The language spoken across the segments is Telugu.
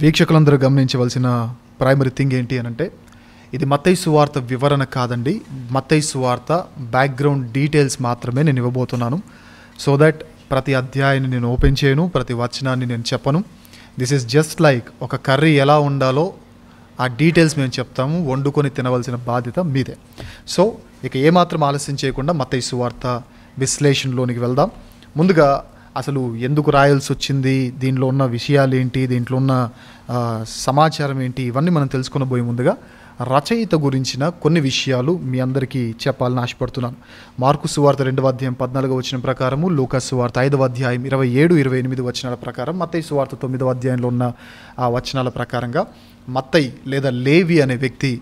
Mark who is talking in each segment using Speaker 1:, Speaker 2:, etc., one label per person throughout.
Speaker 1: వీక్షకులందరూ గమనించవలసిన ప్రైమరీ థింగ్ ఏంటి అని అంటే, ఇది మత్తయి సువార్త వివరణ కాదండి. మత్తయి సువార్త బ్యాక్గ్రౌండ్ డీటెయిల్స్ మాత్రమే నేను ఇవ్వబోతున్నాను. సో దట్ ప్రతి అధ్యాయాన్ని నేను ఓపెన్ చేయను, ప్రతి వచనాన్ని నేను చెప్పను. దిస్ ఈజ్ జస్ట్ లైక్ ఒక కర్రీ ఎలా ఉండాలో ఆ డీటెయిల్స్ మేము చెప్తాము, వండుకొని తినవలసిన బాధ్యత మీదే. సో ఇక ఏమాత్రం ఆలస్యం చేయకుండా మత్తయి సువార్త విశ్లేషణలోనికి వెళ్దాం. ముందుగా అసలు ఎందుకు రాయాల్సి వచ్చింది, దీనిలో ఉన్న విషయాలు ఏంటి, దీంట్లో ఉన్న సమాచారం ఏంటి, ఇవన్నీ మనం తెలుసుకునబోయే ముందుగా రచయిత గురించిన కొన్ని విషయాలు మీ అందరికీ చెప్పాలని ఆశపడుతున్నాను. మార్కు సువార్త 2వ అధ్యాయం 14వ వచనం ప్రకారము, లూకా సువార్త 5వ అధ్యాయం 27-28 వచనాల ప్రకారం, మత్తయి సువార్త 9వ అధ్యాయంలో ఉన్న ఆ వచనాల ప్రకారంగా మత్తయి లేదా లేవి అనే వ్యక్తి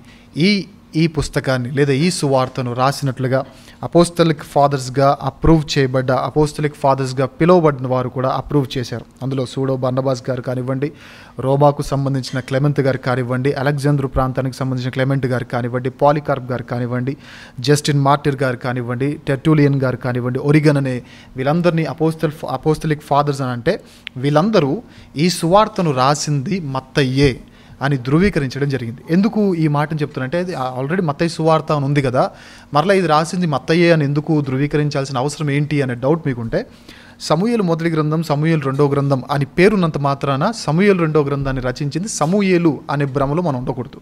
Speaker 1: ఈ పుస్తకాన్ని లేదా ఈ సువార్తను రాసినట్లుగా అపోస్తలిక్ ఫాదర్స్గా అప్రూవ్ చేయబడ్డ, అపోస్తలిక్ ఫాదర్స్గా పిలువబడిన వారు కూడా అప్రూవ్ చేశారు. అందులో సూడో బర్నబాస్ గారు కానివ్వండి, రోమాకు సంబంధించిన క్లెమెంట్ గారు కానివ్వండి, అలెగ్జాంద్రు ప్రాంతానికి సంబంధించిన క్లెమెంట్ గారు కానివ్వండి, పాలికార్ప్ గారు కానివ్వండి, జస్టిన్ మార్టిర్ గారు కానివ్వండి, టెర్టూలియన్ గారు కానివ్వండి, ఒరిగన్ అనే వీళ్ళందరినీ అపోస్తలిక్ ఫాదర్స్ అని అంటే వీళ్ళందరూ ఈ సువార్తను రాసింది మత్తయ్యే అని ధృవీకరించడం జరిగింది. ఎందుకు ఈ మాటను చెప్తున్నంటే, ఆల్రెడీ మత్తయి సువార్త అని ఉంది కదా, మరలా ఇది రాసింది మత్తయ్యే అని ఎందుకు ధృవీకరించాల్సిన అవసరం ఏంటి అనే డౌట్ మీకుంటే, సమూయేలు మొదటి గ్రంథం, సమూయేలు 2వ గ్రంథం అని పేరున్నంత మాత్రాన సమూయేలు 2వ గ్రంథాన్ని రచించింది సమూయేలు అనే భ్రమలో మనం ఉండకూడదు.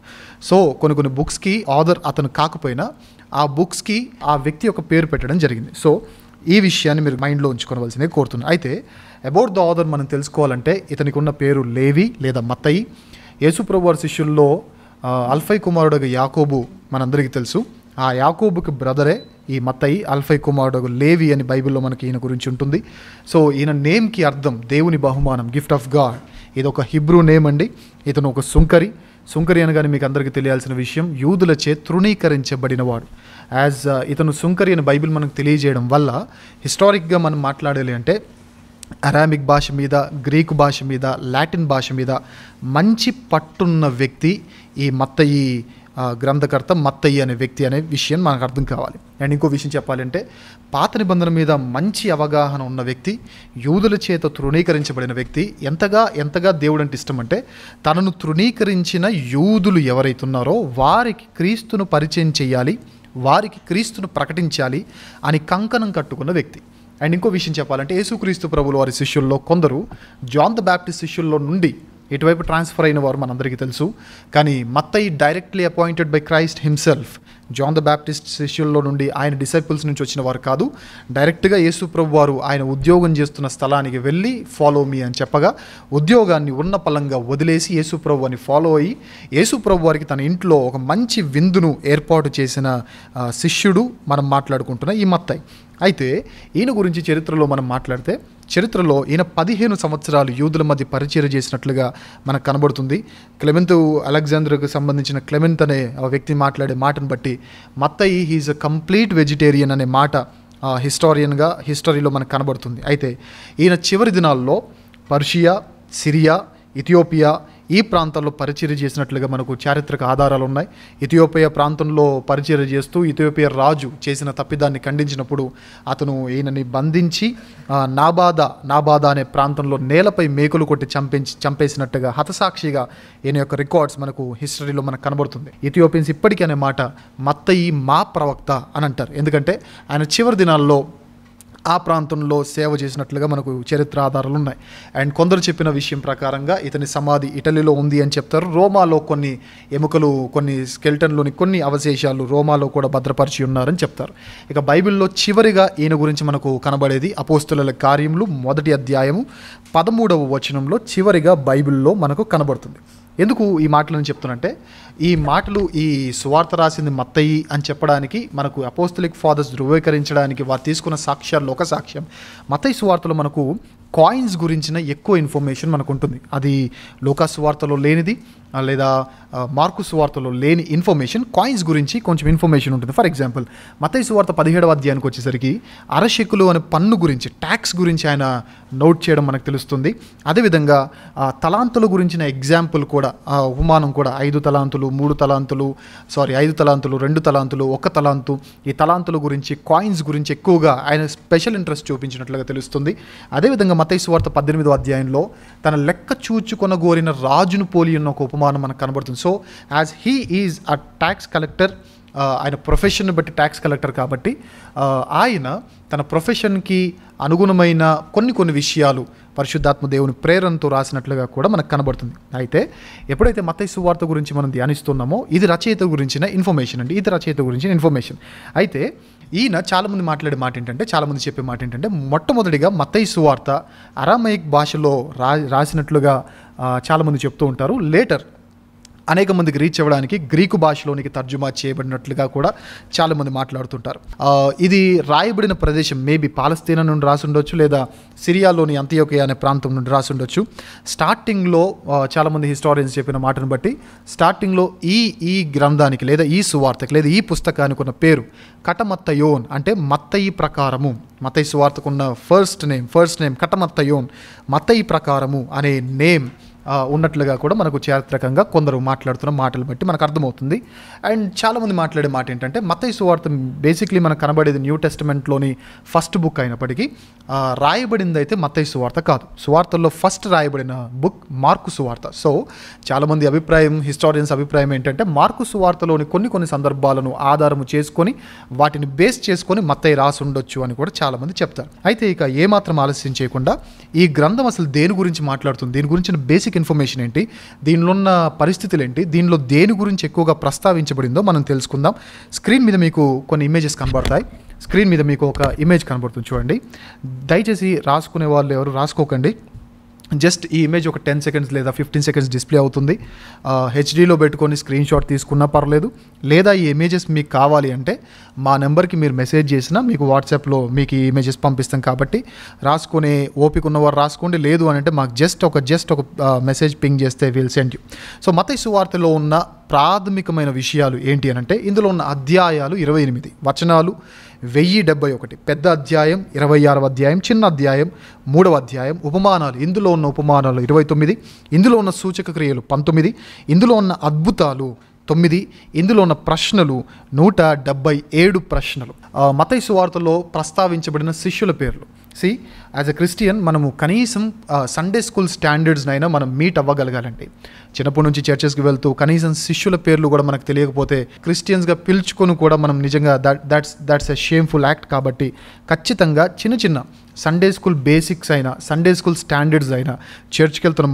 Speaker 1: సో కొన్ని బుక్స్కి ఆథర్ అతను కాకపోయినా ఆ బుక్స్కి ఆ వ్యక్తి యొక్క పేరు పెట్టడం జరిగింది. సో ఈ విషయాన్ని మీరు మైండ్లో ఉంచుకోవాల్సిందే కోరుతున్నాను. అయితే అబౌట్ ద ఆథర్ మనం తెలుసుకోవాలంటే, ఇతనికి ఉన్న పేరు లేవి లేదా మత్తయి. యేసుప్రభు వారి శిష్యుల్లో అల్ఫై కుమారుడు యాకోబు మనందరికీ తెలుసు. ఆ యాకోబుకి బ్రదరే ఈ మత్తయి. అల్ఫై కుమారుడు లేవి అని బైబిల్లో మనకి ఈయన గురించి ఉంటుంది. సో ఈయన నేమ్కి అర్థం దేవుని బహుమానం, గిఫ్ట్ ఆఫ్ గాడ్. ఇది ఒక హిబ్రూ నేమ్ అండి. ఇతను ఒక సుంకరి అనగానే మీకు అందరికీ తెలియాల్సిన విషయం, యూదులచే తృణీకరించబడినవాడు. ఇతను సుంకరి అని బైబిల్ మనకు తెలియజేయడం వల్ల హిస్టారిక్గా మనం మాట్లాడాలి అంటే అరామిక్ భాష మీద, గ్రీకు భాష మీద, లాటిన్ భాష మీద మంచి పట్టున్న వ్యక్తి ఈ మత్తయి గ్రంథకర్త, మత్తయి అనే వ్యక్తి అనే విషయం మనకు అర్థం కావాలి. అండ్ ఇంకో విషయం చెప్పాలంటే, పాత నిబంధన మీద మంచి అవగాహన ఉన్న వ్యక్తి, యూదుల చేత తృణీకరించబడిన వ్యక్తి. ఎంతగా దేవుడు అంటే ఇష్టం అంటే, తనను తృణీకరించిన యూదులు ఎవరైతున్నారో వారికి క్రీస్తును పరిచయం చేయాలి, వారికి క్రీస్తును ప్రకటించాలి అని కంకణం కట్టుకున్న వ్యక్తి. అండ్ ఇంకో విషయం చెప్పాలంటే, యేసుక్రీస్తు ప్రభువుల వారి శిష్యుల్లో కొందరు జాన్ ద బ్యాప్టిస్ట్ శిష్యుల్లో నుండి ఇటువైపు ట్రాన్స్ఫర్ అయిన వారు మనందరికీ తెలుసు. కానీ Mattayi directly appointed by Christ himself. John the Baptist శిష్యుల్లో నుండి, ఆయన డిసైపుల్స్ నుంచి వచ్చిన వారు కాదు. డైరెక్ట్గా యేసు ప్రభు వారు ఆయన ఉద్యోగం చేస్తున్న స్థలానికి వెళ్ళి ఫాలో మీ అని చెప్పగా, ఉద్యోగాన్ని ఉన్న పలంగా వదిలేసి యేసు ప్రభు అని ఫాలో అయ్యి, యేసు ప్రభు వారికి తన ఇంట్లో ఒక మంచి విందును ఏర్పాటు చేసిన శిష్యుడు మనం మాట్లాడుకుంటున్న ఈ మత్తయి. అయితే ఈయన గురించి చరిత్రలో మనం మాట్లాడితే, చరిత్రలో ఈయన 15 సంవత్సరాలు యూదుల మధ్య పరిచయం చేసినట్లుగా మనకు కనబడుతుంది. క్లెమెంతు అలెగ్జాంద్రుకు సంబంధించిన క్లెమెంత్ అనే వ్యక్తి మాట్లాడే మాటను బట్టి మత్తయి హీజ్ అ కంప్లీట్ వెజిటేరియన్ అనే మాట హిస్టరీలో మనకు కనబడుతుంది. అయితే ఈయన చివరి దినాల్లో పర్షియా, సిరియా, ఇథియోపియా ఈ ప్రాంతాల్లో పరిచర్య చేసినట్లుగా మనకు చారిత్రక ఆధారాలు ఉన్నాయి. ఇథియోపియా ప్రాంతంలో పరిచర్య చేస్తూ ఇథియోపియా రాజు చేసిన తప్పిదాన్ని ఖండించినప్పుడు అతను ఈయనని బంధించి నాబాదా అనే ప్రాంతంలో నేలపై మేకులు కొట్టి చంపేసినట్టుగా హతసాక్షిగా ఈయన యొక్క రికార్డ్స్ మనకు హిస్టరీలో మనకు కనబడుతుంది. ఇథియోపియన్స్ ఇప్పటికీ అనే మాట మత్తయి మా ప్రవక్త అని అంటారు. ఎందుకంటే ఆయన చివరి దినాల్లో ఆ ప్రాంతంలో సేవ చేసినట్లుగా మనకు చరిత్ర ఆధారాలు ఉన్నాయి. అండ్ కొందరు చెప్పిన విషయం ప్రకారంగా ఇతని సమాధి ఇటలీలో ఉంది అని చెప్తారు. రోమాలో కొన్ని ఎముకలు, కొన్ని స్కెల్టన్లోని కొన్ని అవశేషాలు రోమాలో కూడా భద్రపరిచి ఉన్నారని చెప్తారు. ఇక బైబిల్లో చివరిగా ఈయన గురించి మనకు కనబడేది అపోస్తలుల కార్యములు 1వ అధ్యాయము 13వ వచనంలో చివరిగా బైబిల్లో మనకు కనబడుతుంది. ఎందుకు ఈ మాటలను చెప్తున్నంటే, ఈ మాటలు ఈ సువార్త రాసింది మత్తయి అని చెప్పడానికి, మనకు అపోస్తలిక్ ఫాదర్స్ ధృవీకరించడానికి వారు తీసుకున్న సాక్ష్యాల్లో ఒక సాక్ష్యం, మత్తయి సువార్తలో మనకు కాయిన్స్ గురించిన ఎక్కువ ఇన్ఫర్మేషన్ మనకు ఉంటుంది. అది లూకా సువార్తలో లేనిది. లేదా మార్కు సువార్తలో లేని ఇన్ఫర్మేషన్, కాయిన్స్ గురించి కొంచెం ఇన్ఫర్మేషన్ ఉంటుంది. ఫర్ ఎగ్జాంపుల్ మత్తయి సువార్త 17వ అధ్యాయానికి వచ్చేసరికి అరశెకులు అనే పన్ను గురించి, ట్యాక్స్ గురించి ఆయన నోట్ చేయడం మనకు తెలుస్తుంది. అదేవిధంగా తలాంతుల గురించిన ఎగ్జాంపుల్ కూడా, ఉపమానం కూడా 5 తలాంతులు 3 తలాంతులు 5 తలాంతులు 2 తలాంతులు 1 తలాంతు, ఈ తలాంతుల గురించి, కాయిన్స్ గురించి ఎక్కువగా ఆయన స్పెషల్ ఇంట్రెస్ట్ చూపించినట్లుగా తెలుస్తుంది. అదేవిధంగా మత్తయి సువార్త 18వ అధ్యాయంలో తన లెక్క చూచుకొనగోరిన రాజును పోలి ఉన్న ఒక ఉపమానం మనకు కనబడుతుంది. So as he is a tax collector, ఆయన ప్రొఫెషన్ బట్టి ట్యాక్స్ కలెక్టర్ కాబట్టి ఆయన తన ప్రొఫెషన్కి అనుగుణమైన కొన్ని విషయాలు పరిశుద్ధాత్మ దేవుని ప్రేరణతో రాసినట్లుగా కూడా మనకు కనబడుతుంది. అయితే ఎప్పుడైతే మత్తయి సువార్త గురించి మనం ధ్యానిస్తున్నామో ఇది రచయిత గురించిన ఇన్ఫర్మేషన్ అండి, ఇది రచయిత గురించిన ఇన్ఫర్మేషన్. అయితే ఈయన చాలామంది మాట్లాడే మాట ఏంటంటే, చాలామంది చెప్పే మాట ఏంటంటే, మొట్టమొదటిగా మత్తయి సువార్త అరామైక్ భాషలో రాసినట్లుగా చాలామంది చెప్తూ ఉంటారు. లేటర్ అనేక మందికి రీచ్ అవ్వడానికి గ్రీకు భాషలోనికి తర్జుమా చేయబడినట్లుగా కూడా చాలామంది మాట్లాడుతుంటారు. ఇది రాయబడిన ప్రదేశం మేబీ పాలస్తీనా నుండి రాసి ఉండొచ్చు, లేదా సిరియాలోని అంతియోకియా అనే ప్రాంతం నుండి రాసి ఉండొచ్చు. స్టార్టింగ్లో చాలామంది హిస్టారియన్స్ చెప్పిన మాటను బట్టి స్టార్టింగ్లో ఈ గ్రంథానికి లేదా ఈ సువార్తకి లేదా ఈ పుస్తకానికి ఉన్న పేరు కటమత్తయోన్, అంటే మత్తయి ప్రకారము. మత్తయి సువార్తకున్న ఫస్ట్ నేమ్ కటమత్తయోన్, మత్తయి ప్రకారము అనే నేమ్ ఉన్నట్లుగా కూడా మనకు చారిత్రకంగా కొందరు మాట్లాడుతున్న మాటలు బట్టి మనకు అర్థమవుతుంది. అండ్ చాలామంది మాట్లాడే మాట ఏంటంటే, మత్తయి సువార్త బేసిక్లీ మనకు కనబడేది న్యూ టెస్టమెంట్లోని ఫస్ట్ బుక్ అయినప్పటికీ రాయబడింది అయితే మత్తయి సువార్త కాదు. సువార్తల్లో ఫస్ట్ రాయబడిన బుక్ మార్కు సువార్త. సో చాలామంది హిస్టారియన్స్ అభిప్రాయం ఏంటంటే, మార్కు సువార్తలోని కొన్ని సందర్భాలను ఆధారము చేసుకొని వాటిని బేస్ చేసుకొని మత్తయి రాసి ఉండొచ్చు అని కూడా చాలామంది చెప్తారు. అయితే ఇక ఏమాత్రం ఆలస్యం చేయకుండా ఈ గ్రంథం అసలు దేని గురించి మాట్లాడుతుంది, దీని గురించిన బేసిక్ ఇన్ఫర్మేషన్ ఏంటి, దీనిలో ఉన్న పరిస్థితులు ఏంటి, దీనిలో దేని గురించి ఎక్కువగా ప్రస్తావించబడిందో మనం తెలుసుకుందాం. స్క్రీన్ మీద మీకు కొన్ని ఇమేజెస్ కనబడతాయి. స్క్రీన్ మీద మీకు ఒక ఇమేజ్ కనబడుతుంది, చూడండి. దయచేసి రాసుకునే వాళ్ళు ఎవరు రాసుకోకండి. జస్ట్ ఈ ఇమేజ్ ఒక 10 సెకండ్స్ లేదా 15 సెకండ్స్ డిస్ప్లే అవుతుంది. హెచ్డీలో పెట్టుకొని స్క్రీన్ షాట్ తీసుకున్నా పర్లేదు, లేదా ఈ ఇమేజెస్ మీకు కావాలి అంటే మా నెంబర్కి మీరు మెసేజ్ చేసినా మీకు వాట్సాప్లో మీకు ఈ ఇమేజెస్ పంపిస్తాం. కాబట్టి రాసుకునే ఓపిక ఉన్నవారు రాసుకోండి, లేదు అని అంటే మాకు జస్ట్ ఒక మెసేజ్ పింగ్ చేస్తే విల్ సెండ్ యూ. సో మత్తయి సువార్తలో ఉన్న ప్రాథమికమైన విషయాలు ఏంటి అని అంటే, ఇందులో ఉన్న అధ్యాయాలు 28, వచనాలు 1071, పెద్ద అధ్యాయం 26వ అధ్యాయం, చిన్న అధ్యాయం 3వ అధ్యాయం, ఉపమానాలు, ఇందులో ఉన్న ఉపమానాలు 29, ఇందులో ఉన్న సూచక క్రియలు 19, ఇందులో ఉన్న అద్భుతాలు 9, ఇందులో ఉన్న ప్రశ్నలు 177 ప్రశ్నలు. మత్తయి సువార్తలో ప్రస్తావించబడిన శిష్యుల పేర్లు. యాజ్ ఎ క్రిస్టియన్ మనము కనీసం సండే స్కూల్ స్టాండర్డ్స్నైనా మనం మీట్ అవ్వగలగాలండి. చిన్నప్పటి నుంచి చర్చెస్కి వెళ్తూ కనీసం శిష్యుల పేర్లు కూడా మనకు తెలియకపోతే క్రిస్టియన్స్గా పిలుచుకొని కూడా మనం నిజంగా దట్స్ ఎ షేమ్ఫుల్ యాక్ట్. కాబట్టి ఖచ్చితంగా చిన్న సండే స్కూల్ బేసిక్స్ అయినా, సండే స్కూల్ స్టాండర్డ్స్ అయినా చర్చ్కి వెళ్తున్న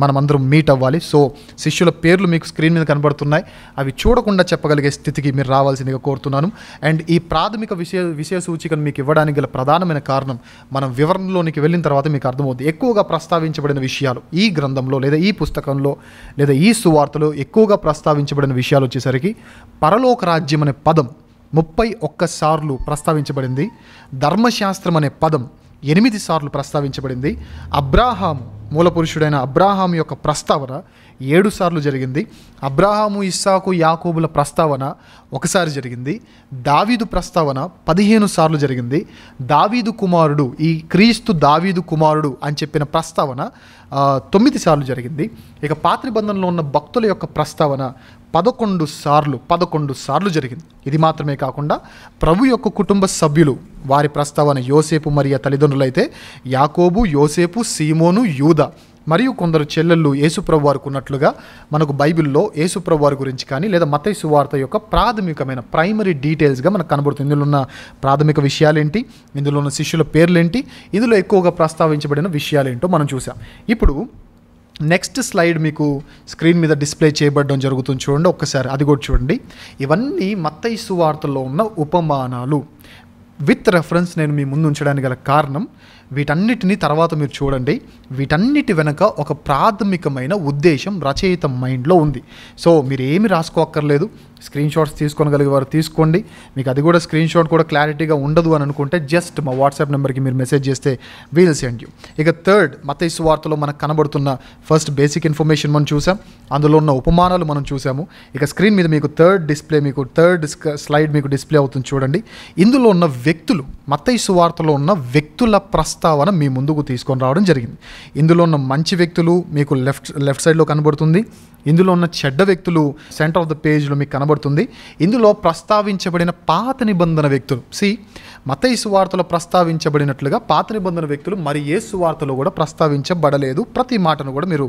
Speaker 1: మనమందరం మీట్ అవ్వాలి. సో శిష్యుల పేర్లు మీకు స్క్రీన్ మీద కనబడుతున్నాయి, అవి చూడకుండా చెప్పగలిగే స్థితికి మీరు రావాల్సిందిగా కోరుతున్నాను. అండ్ ఈ ప్రాథమిక విషయ సూచికను మీకు ఇవ్వడానికి గల ప్రధానమైన కారణం, మనం వివరణలోనికి వెళ్ళిన తర్వాత మీకు అర్థమవుతుంది. ఎక్కువగా ప్రస్తావించబడిన విషయాలు ఈ గ్రంథంలో లేదా ఈ పుస్తకంలో లేదా ఈ సువార్తలో ఎక్కువగా ప్రస్తావించబడిన విషయాలు వచ్చేసరికి పరలోక రాజ్యం అనే పదం 31 సార్లు ప్రస్తావించబడింది. ధర్మశాస్త్రం అనే పదం 8 సార్లు ప్రస్తావించబడింది. అబ్రాహాం, మూలపురుషుడైన అబ్రాహాం యొక్క ప్రస్తావన 7 సార్లు జరిగింది. అబ్రాహాము, ఇస్సాకు, యాకోబుల ప్రస్తావన 1 సారి జరిగింది. దావీదు ప్రస్తావన 15 సార్లు జరిగింది. దావీదు కుమారుడు, ఈ క్రీస్తు దావీదు కుమారుడు అని చెప్పిన ప్రస్తావన 9 సార్లు జరిగింది. ఇక పాత నిబంధనలో ఉన్న భక్తుల యొక్క ప్రస్తావన 11 సార్లు జరిగింది. ఇది మాత్రమే కాకుండా ప్రభు యొక్క కుటుంబ సభ్యులు, వారి ప్రస్తావన యోసేపు మరియ తల్లిదండ్రులైతే యాకోబు, యోసేపు, సీమోను, యూదా మరియు కొందరు చెల్లెళ్ళు యేసుప్రభు వారికి ఉన్నట్లుగా మనకు బైబిల్లో యేసుప్రభు వారి గురించి కానీ లేదా మత్తయి సువార్త యొక్క ప్రాథమికమైన ప్రైమరీ డీటెయిల్స్గా మనకు కనబడుతుంది. ఇందులో ఉన్న ప్రాథమిక విషయాలేంటి, ఇందులో ఉన్న శిష్యుల పేర్లేంటి, ఇందులో ఎక్కువగా ప్రస్తావించబడిన విషయాలేంటో మనం చూసాం. ఇప్పుడు నెక్స్ట్ స్లైడ్ మీకు స్క్రీన్ మీద డిస్ప్లే చేయబడడం జరుగుతుంది, చూడండి ఒక్కసారి, అది కూడా చూడండి. ఇవన్నీ మత్తయి సువార్తలో ఉన్న ఉపమానాలు. విత్ రెఫరెన్స్ నేను మీ ముందు ఉంచడానికి గల కారణం, వీటన్నిటిని తర్వాత మీరు చూడండి. వీటన్నిటి వెనక ఒక ప్రాథమికమైన ఉద్దేశం రచయిత మైండ్లో ఉంది. సో మీరు ఏమి రాసుకోక్కర్లేదు, స్క్రీన్ షాట్స్ తీసుకోగలిగే వారు తీసుకోండి. మీకు అది కూడా స్క్రీన్ షాట్ కూడా క్లారిటీగా ఉండదు అని అనుకుంటే జస్ట్ మా వాట్సాప్ నెంబర్కి మీరు మెసేజ్ చేస్తే వీల్ సెండ్ యూ. ఇక థర్డ్, మత్తయి సువార్తలో మనకు కనబడుతున్న ఫస్ట్ బేసిక్ ఇన్ఫర్మేషన్ మనం చూసాం, అందులో ఉన్న ఉపమానాలు మనం చూసాము. ఇక స్క్రీన్ మీద మీకు థర్డ్ స్లైడ్ మీకు డిస్ప్లే అవుతుంది చూడండి. ఇందులో ఉన్న వ్యక్తులు, మత్తయి సువార్తలో ఉన్న వ్యక్తుల ప్రస్తావన మీ ముందుకు తీసుకొని రావడం జరిగింది. ఇందులో ఉన్న మంచి వ్యక్తులు మీకు లెఫ్ట్ సైడ్లో కనబడుతుంది. ఇందులో ఉన్న చెడ్డ వ్యక్తులు సెంటర్ ఆఫ్ ద పేజ్లో మీకు కనబడుతుంది. ఇందులో ప్రస్తావించబడిన పాత నిబంధన వ్యక్తులు, మత్తయి సువార్తలో ప్రస్తావించబడినట్లుగా పాత నిబంధన వ్యక్తులు మరి ఏ సువార్తలో కూడా ప్రస్తావించబడలేదు. ప్రతి మాటను కూడా మీరు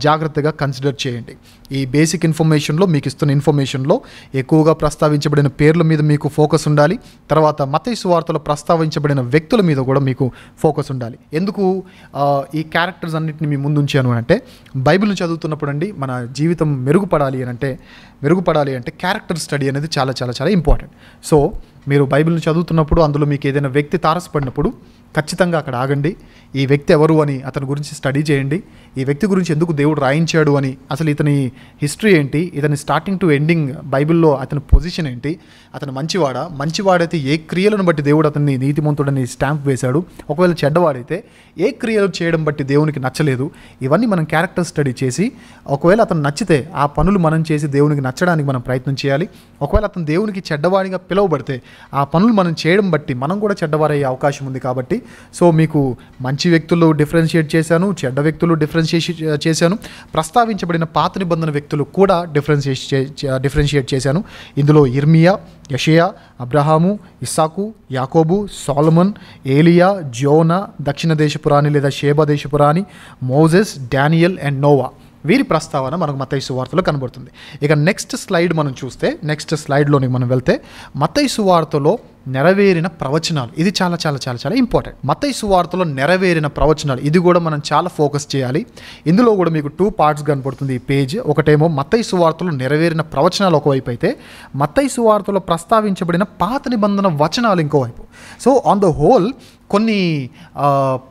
Speaker 1: జాగ్రత్తగా కన్సిడర్ చేయండి. ఈ బేసిక్ ఇన్ఫర్మేషన్లో మీకు ఇస్తున్న ఇన్ఫర్మేషన్లో ఎక్కువగా ప్రస్తావించబడిన పేర్ల మీద మీకు ఫోకస్ ఉండాలి. తర్వాత మత్తయి సువార్తలో ప్రస్తావించబడిన వ్యక్తుల మీద కూడా మీకు ఫోకస్ ఉండాలి. ఎందుకు ఈ క్యారెక్టర్స్ అన్నింటినీ మీ ముందు ఉంచాను అంటే, బైబిల్ని చదువుతున్నప్పుడు అండి మన జీవితం మెరుగుపడాలి అంటే క్యారెక్టర్ స్టడీ అనేది చాలా చాలా చాలా ఇంపార్టెంట్. సో మీరు బైబిల్ని చదువుతున్నప్పుడు అందులో మీకు ఏదైనా వ్యక్తి తారసపడినప్పుడు ఖచ్చితంగా అక్కడ ఆగండి. ఈ వ్యక్తి ఎవరు అని అతని గురించి స్టడీ చేయండి. ఈ వ్యక్తి గురించి ఎందుకు దేవుడు రాయించాడు అని, అసలు ఇతని హిస్టరీ ఏంటి, ఇతని స్టార్టింగ్ టు ఎండింగ్ బైబిల్లో అతని పొజిషన్ ఏంటి, అతను మంచివాడైతే ఏ క్రియలను బట్టి దేవుడు అతన్ని నీతిమంతుడని స్టాంప్ వేశాడు, ఒకవేళ చెడ్డవాడైతే ఏ క్రియలు చేయడం బట్టి దేవునికి నచ్చలేదు. ఇవన్నీ మనం క్యారెక్టర్ స్టడీ చేసి ఒకవేళ అతను నచ్చితే ఆ పనులు మనం చేసి దేవునికి నచ్చడానికి మనం ప్రయత్నం చేయాలి. ఒకవేళ అతను దేవునికి చెడ్డవాడిగా పిలువబడితే ఆ పనులు మనం చేయడం బట్టి మనం కూడా చెడ్డవారయ్యే అవకాశం ఉంది. కాబట్టి సో మీకు మంచి వ్యక్తులు డిఫరెన్షియేట్ చేశాను, చెడ్డ వ్యక్తులు డిఫరెన్షియేట్ చేశాను, ప్రస్తావించబడిన పాత నిబంధన వ్యక్తులు కూడా డిఫరెన్షియేట్ చేశాను. ఇందులో ఇర్మియా, యెషయా, అబ్రహాము, ఇస్సాకు, యాకోబు, సోలమన్, ఏలియా, జోనా, దక్షిణ దేశపు రాణి లేదా షేబా దేశపు రాణి, మోజెస్, డానియల్ అండ్ నోవా, వీరి ప్రస్తావన మనకు మత్తయి సువార్తలో కనబడుతుంది. ఇక నెక్స్ట్ స్లైడ్లోనికి మనం వెళ్తే మత్తయి సువార్తలో నెరవేరిన ప్రవచనాలు, ఇది చాలా చాలా చాలా చాలా ఇంపార్టెంట్. మత్తయి సువార్తలో నెరవేరిన ప్రవచనాలు, ఇది కూడా మనం చాలా ఫోకస్ చేయాలి. ఇందులో కూడా మీకు 2 పార్ట్స్ కనబడుతుంది ఈ పేజ్. ఒకటేమో మత్తయి సువార్తలో నెరవేరిన ప్రవచనాలు ఒకవైపు అయితే, మత్తయి సువార్తలో ప్రస్తావించబడిన పాత నిబంధన వచనాలు ఇంకోవైపు. సో ఆన్ ద హోల్ కొన్ని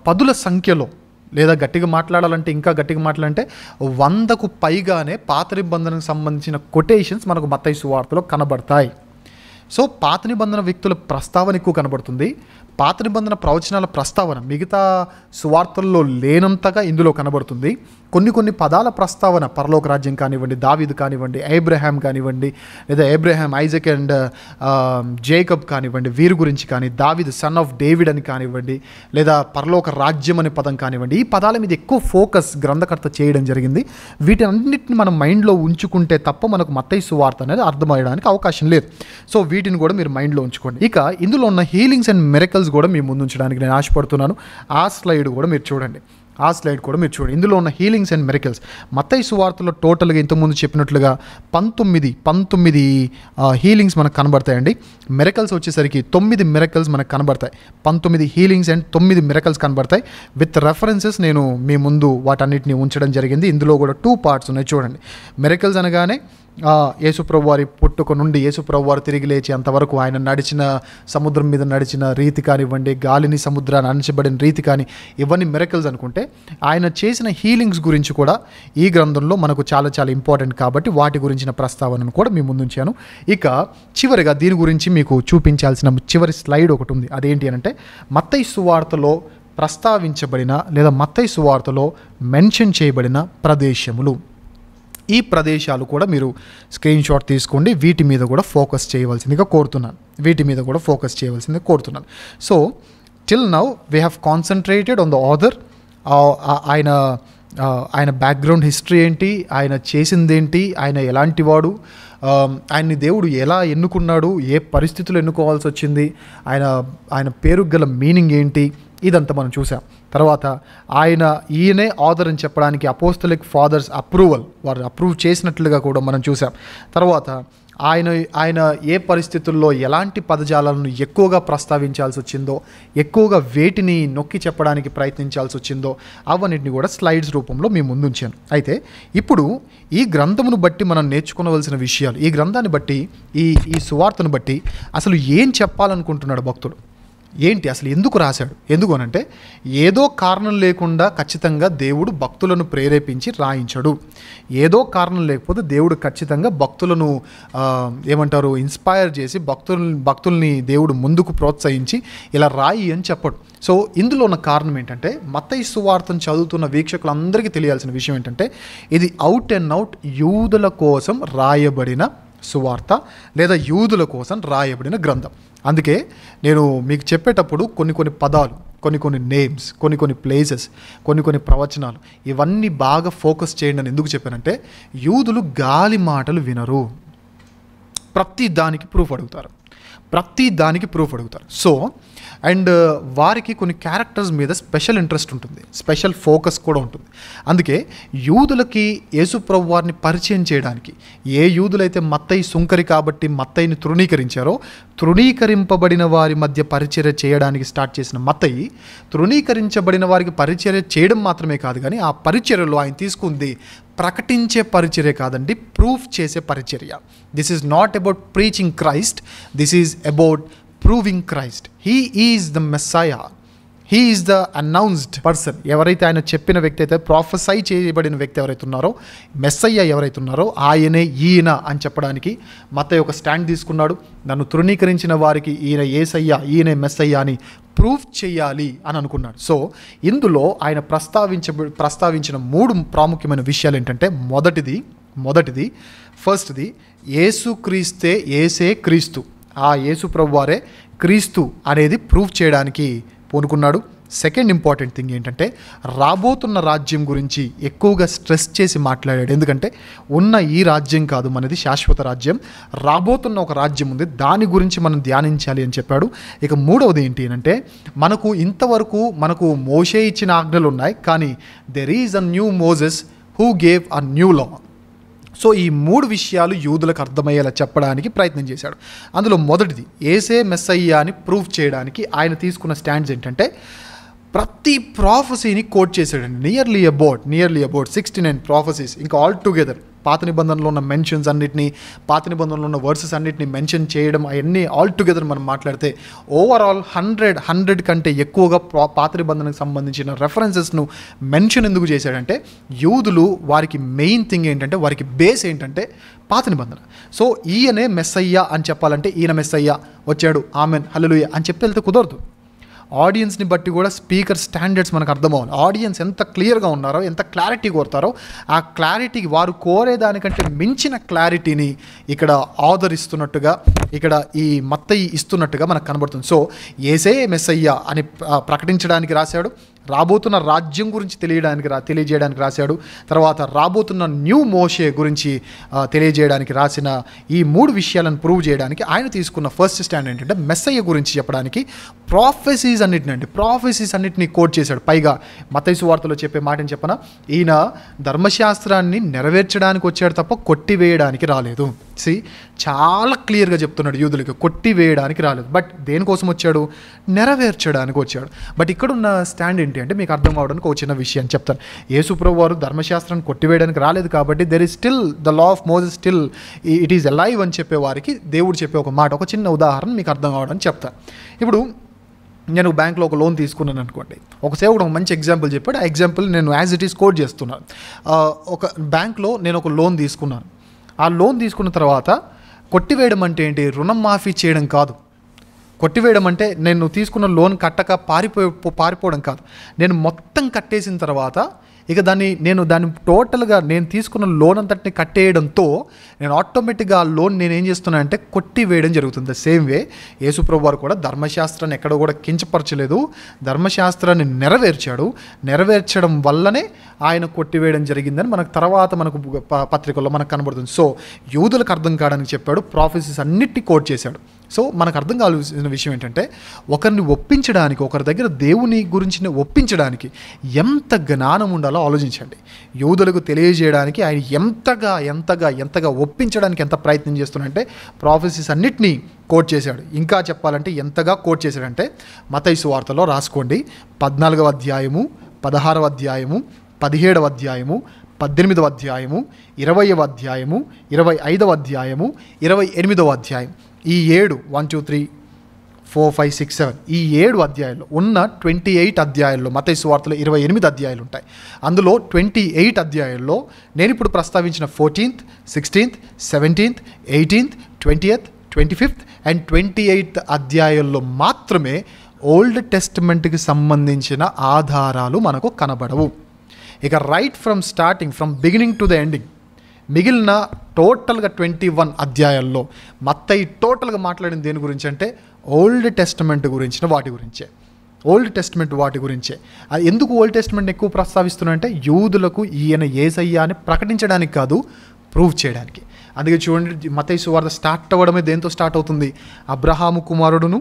Speaker 1: పదుల సంఖ్యలో, లేదా గట్టిగా మాట్లాడాలంటే 100కు పైగానే పాత నిబంధనకు సంబంధించిన కొటేషన్స్ మనకు మత్తయి సువార్తలో కనబడతాయి. సో పాత నిబంధన వ్యక్తుల ప్రస్తావన ఎక్కువ కనబడుతుంది. పాత నిబంధన ప్రవచనాల ప్రస్తావన మిగతా సువార్తల్లో లేనంతగా ఇందులో కనబడుతుంది. కొన్ని పదాల ప్రస్తావన, పరలోక రాజ్యం కానివ్వండి, దావీదు కానివ్వండి, అబ్రహాం కానివ్వండి, లేదా అబ్రహాం, ఐజక్ అండ్ జేకబ్ కానివ్వండి, వీరి గురించి కానీ, దావీదు సన్ ఆఫ్ డేవిడ్ అని కానివ్వండి, లేదా పరలోక రాజ్యం అనే పదం కానివ్వండి, ఈ పదాల మీద ఎక్కువ ఫోకస్ గ్రంథకర్త చేయడం జరిగింది. వీటన్నిటిని మనం మైండ్లో ఉంచుకుంటే తప్ప మనకు మత్తయి సువార్త అనేది అర్థమయ్యడానికి అవకాశం లేదు. సో వీటిని కూడా మీరు మైండ్లో ఉంచుకోండి. ఇక ఇందులో ఉన్న హీలింగ్స్ అండ్ మిరకల్స్ కూడా మీ ముందు ఉంచడానికి నేను ఆశపడుతున్నాను. ఆ స్లైడ్ కూడా మీరు చూడండి. ఇందులో ఉన్న హీలింగ్స్ అండ్ మిరకల్స్ మత్తయి సువార్తలో టోటల్గా ఇంతకుముందు చెప్పినట్లుగా 19 హీలింగ్స్ మనకు కనబడతాయండి. మిరకల్స్ వచ్చేసరికి 9 మిరకల్స్ మనకు కనబడతాయి. 19 హీలింగ్స్ అండ్ 9 మిరకల్స్ కనబడతాయి. విత్ రెఫరెన్సెస్ నేను మీ ముందు వాటన్నిటిని ఉంచడం జరిగింది. ఇందులో కూడా 2 పార్ట్స్ ఉన్నాయి చూడండి. మిరకల్స్ అనగానే యేసుప్రభు వారి పుట్టుక నుండి యేసుప్రభు వారు తిరిగి లేచి అంతవరకు ఆయన నడిచిన, సముద్రం మీద నడిచిన రీతి కానివ్వండి, గాలిని సముద్రాన్ని అణచబడిన రీతి కానీ, ఇవన్నీ మిరకల్స్ అనుకుంటే, ఆయన చేసిన హీలింగ్స్ గురించి కూడా ఈ గ్రంథంలో మనకు చాలా చాలా ఇంపార్టెంట్ కాబట్టి వాటి గురించిన ప్రస్తావనను కూడా మీ ముందుంచాను. ఇక చివరిగా దీని గురించి మీకు చూపించాల్సిన చివరి స్లైడ్ ఒకటి ఉంది. అదేంటి అంటే మత్తయి సువార్తలో ప్రస్తావించబడిన లేదా మత్తయి సువార్తలో మెన్షన్ చేయబడిన ప్రదేశములు. ఈ ప్రదేశాలు కూడా మీరు స్క్రీన్ షాట్ తీసుకోండి. వీటి మీద కూడా ఫోకస్ చేయవలసిందిగా కోరుతున్నాను. So till now we have concentrated on the author. ఆయన బ్యాక్గ్రౌండ్ హిస్టరీ ఏంటి, ఆయన చేసిందేంటి, ఆయన ఎలాంటి వాడు, ఆయన్ని దేవుడు ఎలా ఎన్నుకున్నాడు, ఏ పరిస్థితులు ఎన్నుకోవాల్సి వచ్చింది, ఆయన పేరుకు గల మీనింగ్ ఏంటి, ఇదంతా మనం చూసాం. తర్వాత ఈయనే ఆథర్ అని చెప్పడానికి అపోస్తలిక్ ఫాదర్స్ వారు అప్రూవ్ చేసినట్లుగా కూడా మనం చూసాం. తర్వాత ఆయన ఏ పరిస్థితుల్లో ఎలాంటి పదజాలను ఎక్కువగా ప్రస్తావించాల్సి వచ్చిందో, ఎక్కువగా వేటిని నొక్కి చెప్పడానికి ప్రయత్నించాల్సి వచ్చిందో అవన్నిటిని కూడా స్లైడ్స్ రూపంలో మీ ముందుంచాను. అయితే ఇప్పుడు ఈ గ్రంథమును బట్టి మనం నేర్చుకోవలసిన విషయాలు, ఈ గ్రంథాన్ని బట్టి, ఈ సువార్తను బట్టి అసలు ఏం చెప్పాలనుకుంటున్నాడు భక్తుడు, ఏంటి అసలు ఎందుకు రాశాడు? ఎందుకు అనంటే ఏదో కారణం లేకుండా ఖచ్చితంగా దేవుడు భక్తులను ప్రేరేపించి రాయించడు. ఏదో కారణం లేకపోతే దేవుడు ఖచ్చితంగా భక్తులను ఏమంటారు ఇన్స్పైర్ చేసి భక్తుల్ని దేవుడు ముందుకు ప్రోత్సహించి ఇలా రాయి అని చెప్పడు. సో ఇందులో ఉన్న కారణం ఏంటంటే మత్తయి సువార్తను చదువుతున్న వీక్షకులందరికీ తెలియాల్సిన విషయం ఏంటంటే ఇది అవుట్ అండ్ అవుట్ యూదుల కోసం రాయబడిన సువార్త లేదా యూదుల కోసం రాయబడిన గ్రంథం. అందుకే నేను మీకు చెప్పేటప్పుడు కొన్ని పదాలు, కొన్ని నేమ్స్, కొన్ని ప్లేసెస్, కొన్ని ప్రవచనాలు ఇవన్నీ బాగా ఫోకస్ చేయండి అని ఎందుకు చెప్పానంటే యూదులు గాలి మాటలు వినరు, ప్రతి దానికి ప్రూఫ్ అడుగుతారు. సో అండ్ వారికి కొన్ని క్యారెక్టర్స్ మీద స్పెషల్ ఇంట్రెస్ట్ ఉంటుంది, స్పెషల్ ఫోకస్ కూడా ఉంటుంది. అందుకే యూదులకి యేసుప్రభు వారిని పరిచయం చేయడానికి ఏ యూదులైతే మత్తయి సుంకరి కాబట్టి మత్తయిని తృణీకరించారో తృణీకరింపబడిన వారి మధ్య పరిచర్య చేయడానికి స్టార్ట్ చేసిన మత్తయి తృణీకరించబడిన వారికి పరిచర్య చేయడం మాత్రమే కాదు, కానీ ఆ పరిచర్యలో ఆయన తీసుకుంది ప్రకటించే పరిచర్య కాదండి, ప్రూఫ్ చేసే పరిచర్య. This is not about preaching Christ, this is about proving Christ. He is the Messiah. He is the announced person. ఎవరైతే ఆయన చెప్పిన వ్యక్తి అయితే, ప్రాఫెసై చేయబడిన వ్యక్తి ఎవరైతే ఉన్నారో, మెస్సయ్య ఎవరైతే ఉన్నారో ఆయనే ఈయన అని చెప్పడానికి మత్తయి ఒక స్టాండ్ తీసుకున్నాడు. నన్ను తృణీకరించిన వారికి ఈయన యేసయ్య, ఈయనే మెస్సయ్య అని ప్రూఫ్ చేయాలి అని అనుకున్నాడు. సో ఇందులో ఆయన ప్రస్తావించిన 3 ప్రాముఖ్యమైన విషయాలు ఏంటంటే మొదటిది ఫస్ట్ది యేసే క్రీస్తు, ఆ యేసు ప్రభు వారే క్రీస్తు అనేది ప్రూఫ్ చేయడానికి పూనుకున్నాడు. సెకండ్ ఇంపార్టెంట్ థింగ్ ఏంటంటే రాబోతున్న రాజ్యం గురించి ఎక్కువగా స్ట్రెస్ చేసి మాట్లాడాడు. ఎందుకంటే ఉన్న ఈ రాజ్యం కాదు మనది, శాశ్వత రాజ్యం, రాబోతున్న ఒక రాజ్యం ఉంది, దాని గురించి మనం ధ్యానించాలి అని చెప్పాడు. ఇక మూడవది ఏంటి అంటే ఇంతవరకు మనకు మోషే ఇచ్చిన ఆజ్ఞలు ఉన్నాయి, కానీ there is a new Moses who gave a new law. So ఈ 3 విషయాలు యూదులకు అర్థమయ్యేలా చెప్పడానికి ప్రయత్నం చేశాడు. అందులో మొదటిది యేసే మెస్సయ్య అని ప్రూఫ్ చేయడానికి ఆయన తీసుకున్న స్టాండ్స్ ఏంటంటే ప్రతి ప్రాఫెసీని కోట్ చేశాడండి. Nearly about 69 prophecies. ఇంకా ఆల్ టుగెదర్ పాత నిబంధనలో ఉన్న మెన్షన్స్ అన్నిటినీ, పాత నిబంధనలో ఉన్న వర్సెస్ అన్నిటినీ మెన్షన్ చేయడం, అవన్నీ ఆల్ టుగెదర్ మనం మాట్లాడితే ఓవరాల్ 100 కంటే ఎక్కువగా పాత నిబంధనకు సంబంధించిన రెఫరెన్సెస్ను మెన్షన్ ఎందుకు చేశాడంటే యూదులు వారికి మెయిన్ థింగ్ ఏంటంటే, వారికి బేస్ ఏంటంటే పాత నిబంధన. సో ఈయనే మెస్సయ్య అని చెప్పాలంటే ఈయన మెస్సయ్య వచ్చాడు, ఆమెన్ హల్లెలూయా అని చెప్పి వెళ్తే కుదరదు. ఆడియన్స్ని బట్టి కూడా స్పీకర్ స్టాండర్డ్స్ మనకు అర్థమవ్వాలి. ఆడియన్స్ ఎంత క్లియర్గా ఉన్నారో, ఎంత క్లారిటీ కోరుతారో, ఆ క్లారిటీకి వారు కోరేదానికంటే మించిన క్లారిటీని ఇక్కడ ఆథర్ ఇస్తున్నట్టుగా, ఇక్కడ ఈ మత్తయి ఇస్తున్నట్టుగా మనకు కనబడుతుంది. సో యేసే మెస్సయ్య అని ప్రకటించడానికి రాశాడు, రాబోతున్న రాజ్యం గురించి తెలియజేయడానికి రాశాడు, తర్వాత రాబోతున్న న్యూ మోషే గురించి తెలియజేయడానికి రాసిన ఈ 3 విషయాలను ప్రూవ్ చేయడానికి ఆయన తీసుకున్న ఫస్ట్ స్టాండ్ ఏంటంటే మెస్సయ్య గురించి చెప్పడానికి ప్రాఫెసీస్ అన్నిటిని కోట్ చేశాడు. పైగా మత్తయి సువార్తలో చెప్పే మాటని చెప్పనా, ఈయన ధర్మశాస్త్రాన్ని నెరవేర్చడానికి వచ్చాడు తప్ప కొట్టివేయడానికి రాలేదు. చాలా క్లియర్గా చెప్తున్నాడు యూదులకి, కొట్టివేయడానికి రాలేదు, బట్ దేనికోసం వచ్చాడు, నెరవేర్చడానికి వచ్చాడు. బట్ ఇక్కడున్న స్టాండ్ ఏంటి అంటే మీకు అర్థం కావడానికి ఒక చిన్న విషయం చెప్తాను. యేసుప్రభు వారు ధర్మశాస్త్రాన్ని కొట్టివేయడానికి రాలేదు కాబట్టి there is still the law of Moses still it is alive అని చెప్పే వారికి దేవుడు చెప్పే ఒక మాట, ఒక చిన్న ఉదాహరణ మీకు అర్థం కావడానికి చెప్తాను. ఇప్పుడు నేను బ్యాంక్లో ఒక లోన్ తీసుకున్నాను అనుకోండి, ఒక సేవకుడు ఒక మంచి ఎగ్జాంపుల్ చెప్పాడు, ఆ ఎగ్జాంపుల్ నేను యాజ్ ఇట్ ఈస్ కోట్ చేస్తున్నాను. ఒక బ్యాంక్లో నేను ఒక లోన్ తీసుకున్నాను. ఆ లోన్ తీసుకున్న తర్వాత కొట్టివేయడం అంటే ఏంటి, రుణం మాఫీ చేయడం కాదు. కొట్టివేయడం అంటే నేను తీసుకున్న లోన్ కట్టక పారిపోవడం కాదు. నేను మొత్తం కట్టేసిన తర్వాత ఇక దాన్ని టోటల్గా నేను తీసుకున్న లోన్ అంతటిని కట్టేయడంతో నేను ఆటోమేటిక్గా ఆ లోన్ నేను ఏం చేస్తున్నా అంటే కొట్టివేయడం జరుగుతుంది. సేమ్ వే యేసుప్రభు వారు కూడా ధర్మశాస్త్రాన్ని ఎక్కడ కూడా కించపరచలేదు, ధర్మశాస్త్రాన్ని నెరవేర్చడం వల్లనే ఆయన కొట్టివేయడం జరిగిందని మనకు పత్రికల్లో మనకు కనబడుతుంది. సో యూదులకు అర్థం కావడానికి చెప్పాడు, ప్రాఫెసీస్ అన్నిటినీ కోట్ చేశాడు. సో మనకు అర్థం కావాల్సిన విషయం ఏంటంటే ఒకరిని ఒప్పించడానికి, ఒకరి దగ్గర దేవుని గురించి ఒప్పించడానికి ఎంత జ్ఞానం ఉండాలో ఆలోచించండి. యూదులకు తెలియజేయడానికి ఆయన ఎంతగా ఒప్పించడానికి ఎంత ప్రయత్నం చేస్తున్నాడంటే ప్రాఫెసీస్ అన్నిటినీ కోట్ చేశాడు. ఇంకా చెప్పాలంటే ఎంతగా కోట్ చేశాడంటే మత్తయి సువార్తలో రాసుకోండి, 14వ అధ్యాయము, 16వ అధ్యాయము, 17వ అధ్యాయము, 18వ అధ్యాయము, 20వ అధ్యాయము, 25వ అధ్యాయము, 28వ అధ్యాయం, ఈ 7 1 2 3 4, 5, 6, 7 ఈ 7 అధ్యాయాల్లో ఉన్న 28 అధ్యాయాల్లో మత్తయి సువార్తలో 28 అధ్యాయాలు ఉంటాయి. అందులో 28 అధ్యాయాల్లో నేను ఇప్పుడు ప్రస్తావించిన 14th, 16th, 17th, 18th, 20th, 25th and 28th అధ్యాయాల్లో మాత్రమే ఓల్డ్ టెస్టిమెంట్కి సంబంధించిన ఆధారాలు మనకు కనబడవు. ఇక right from starting, from beginning to the ending మిగిలిన టోటల్గా 21 అధ్యాయాల్లో మత్తయి టోటల్గా మాట్లాడిన దేని గురించి అంటే ఓల్డ్ టెస్టిమెంట్ గురించిన వాటి గురించే. ఓల్డ్ టెస్టిమెంట్ వాటి గురించే. ఎందుకు ఓల్డ్ టెస్టిమెంట్ ఎక్కువ ప్రస్తావిస్తున్నాయంటే యూదులకు ఈయన యేసయ్య అని ప్రకటించడానికి కాదు, ప్రూవ్ చేయడానికి. అందుకే చూడండి, మత్తయి సువార్త స్టార్ట్ అవ్వడమే దేంతో స్టార్ట్ అవుతుంది? అబ్రహాము కుమారుడును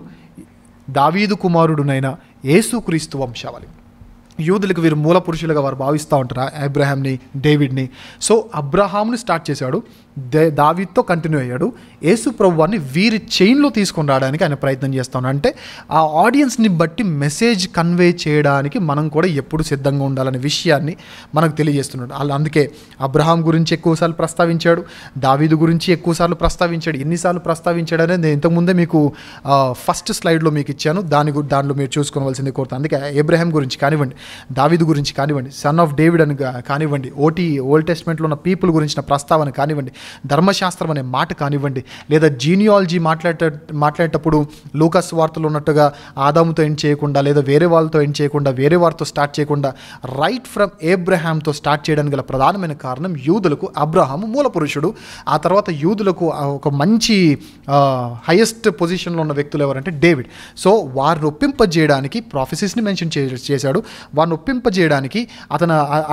Speaker 1: దావీదు కుమారుడునైన యేసుక్రీస్తు వంశావళి. యూదులకు వీరు మూల పురుషులుగా వారు భావిస్తూ ఉంటారు అబ్రహాంని, డేవిడ్ని. సో అబ్రహాంని స్టార్ట్ చేశాడు, దావీద్తో కంటిన్యూ అయ్యాడు. యేసు ప్రభువాన్ని వీరి చైన్లో తీసుకొని రావడానికి ఆయన ప్రయత్నం చేస్తూ ఉన్నాడు. అంటే ఆ ఆడియన్స్ని బట్టి మెసేజ్ కన్వే చేయడానికి మనం కూడా ఎప్పుడు సిద్ధంగా ఉండాలనే విషయాన్ని మనకు తెలియజేస్తున్నాడు. అందుకే అబ్రహాం గురించి ఎక్కువసార్లు ప్రస్తావించాడు, దావీదు గురించి ఎక్కువసార్లు ప్రస్తావించాడు. ఎన్నిసార్లు ప్రస్తావించాడు అనేది నేను ఇంతకుముందే మీకు ఫస్ట్ స్లైడ్లో మీకు ఇచ్చాను, దానిలో మీరు చూసుకోవాల్సింది కోరుతాను. అందుకే అబ్రహాం గురించి కానివ్వండి, దావీదు గురించి కానివ్వండి, సన్ ఆఫ్ డేవిడ్ అని కానివ్వండి, ఓల్డ్ టెస్ట్మెంట్లో ఉన్న పీపుల్ గురించిన ప్రస్తావన కానివ్వండి, ధర్మశాస్త్రం అనే మాట కానివ్వండి, లేదా జీనియాలజీ మాట్లాడేటప్పుడు లూకాస్ వార్తలో ఉన్నట్టుగా ఆదాముతో ఎండ్ చేయకుండా, లేదా వేరే వాళ్ళతో ఎండ్ చేయకుండా, వేరే వారితో స్టార్ట్ చేయకుండా రైట్ ఫ్రమ్ ఏబ్రహాంతో స్టార్ట్ చేయడానికి గల ప్రధానమైన కారణం యూదులకు అబ్రహాము మూల పురుషుడు. ఆ తర్వాత యూదులకు ఒక మంచి హైయెస్ట్ పొజిషన్లో ఉన్న వ్యక్తులు ఎవరంటే డేవిడ్. సో వారిని ఒప్పింపజేయడానికి ప్రాఫెసీస్ని మెన్షన్ చేశాడు. వారిని ఒప్పింపజేయడానికి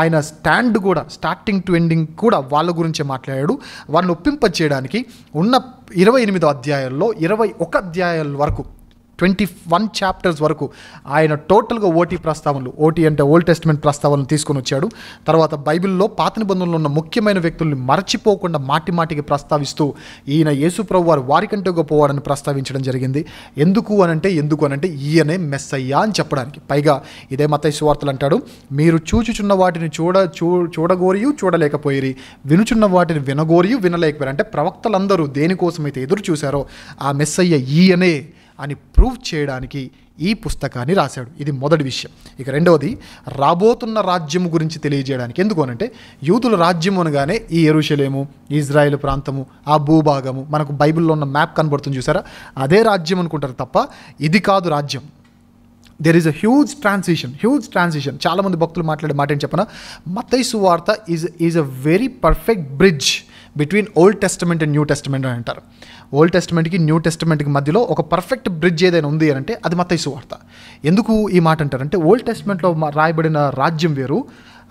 Speaker 1: ఆయన స్టాండ్ కూడా స్టార్టింగ్ టు ఎండింగ్ కూడా వాళ్ళ గురించే మాట్లాడాడు. వారిని ఒప్పింపజేయడానికి ఉన్న 28 అధ్యాయాల్లో 21 అధ్యాయాల వరకు 21 చాప్టర్స్ వరకు ఆయన టోటల్గా ప్రస్తావనలు, అంటే ఓల్డ్ టెస్టిమెంట్ ప్రస్తావనలు తీసుకొని వచ్చాడు. తర్వాత బైబిల్లో పాత నిబంధనలో ఉన్న ముఖ్యమైన వ్యక్తుల్ని మరచిపోకుండా మాటికి ప్రస్తావిస్తూ ఈయన యేసు ప్రభు వారికంటే గొప్పవాడని ప్రస్తావించడం జరిగింది. ఎందుకు అనంటే ఈయనే మెస్సయ్య అని చెప్పడానికి. పైగా ఇదే మత్తయి సువార్తలు అంటాడు, మీరు చూచుచున్న వాటిని చూడగోరియు చూడలేకపోయిరి, వినుచున్న వాటిని వినగోరియు వినలేకపోయారు. అంటే ప్రవక్తలందరూ దేనికోసమైతే ఎదురు చూశారో ఆ మెస్సయ్య ఈయనే అని ప్రూవ్ చేయడానికి ఈ పుస్తకాన్ని రాశాడు. ఇది మొదటి విషయం. ఇక రెండవది, రాబోతున్న రాజ్యం గురించి తెలియజేయడానికి. ఎందుకు అనంటే యూదుల రాజ్యం అనగానే ఈ యెరూషలేము, ఇజ్రాయెల్ ప్రాంతము, ఆ భూభాగము మనకు బైబిల్లో ఉన్న మ్యాప్ కనబడుతుంది చూసారా, అదే రాజ్యం అనుకుంటారు తప్ప ఇది కాదు రాజ్యం. There is a huge transition. చాలామంది భక్తులు మాట్లాడే మాట ఏం చెప్పనా, మత్తయి సువార్త is a very perfect bridge between old testament and new testament అని అంటారు. ఓల్డ్ టెస్టమెంట్కి న్యూ టెస్టమెంట్కి మధ్యలో ఒక పర్ఫెక్ట్ బ్రిడ్జ్ ఏదైనా ఉంది అని అంటే అది మత్తయి సువార్త. ఎందుకు ఈ మాట అంటారంటే ఓల్డ్ టెస్టమెంట్లో రాయబడిన రాజ్యం వేరు,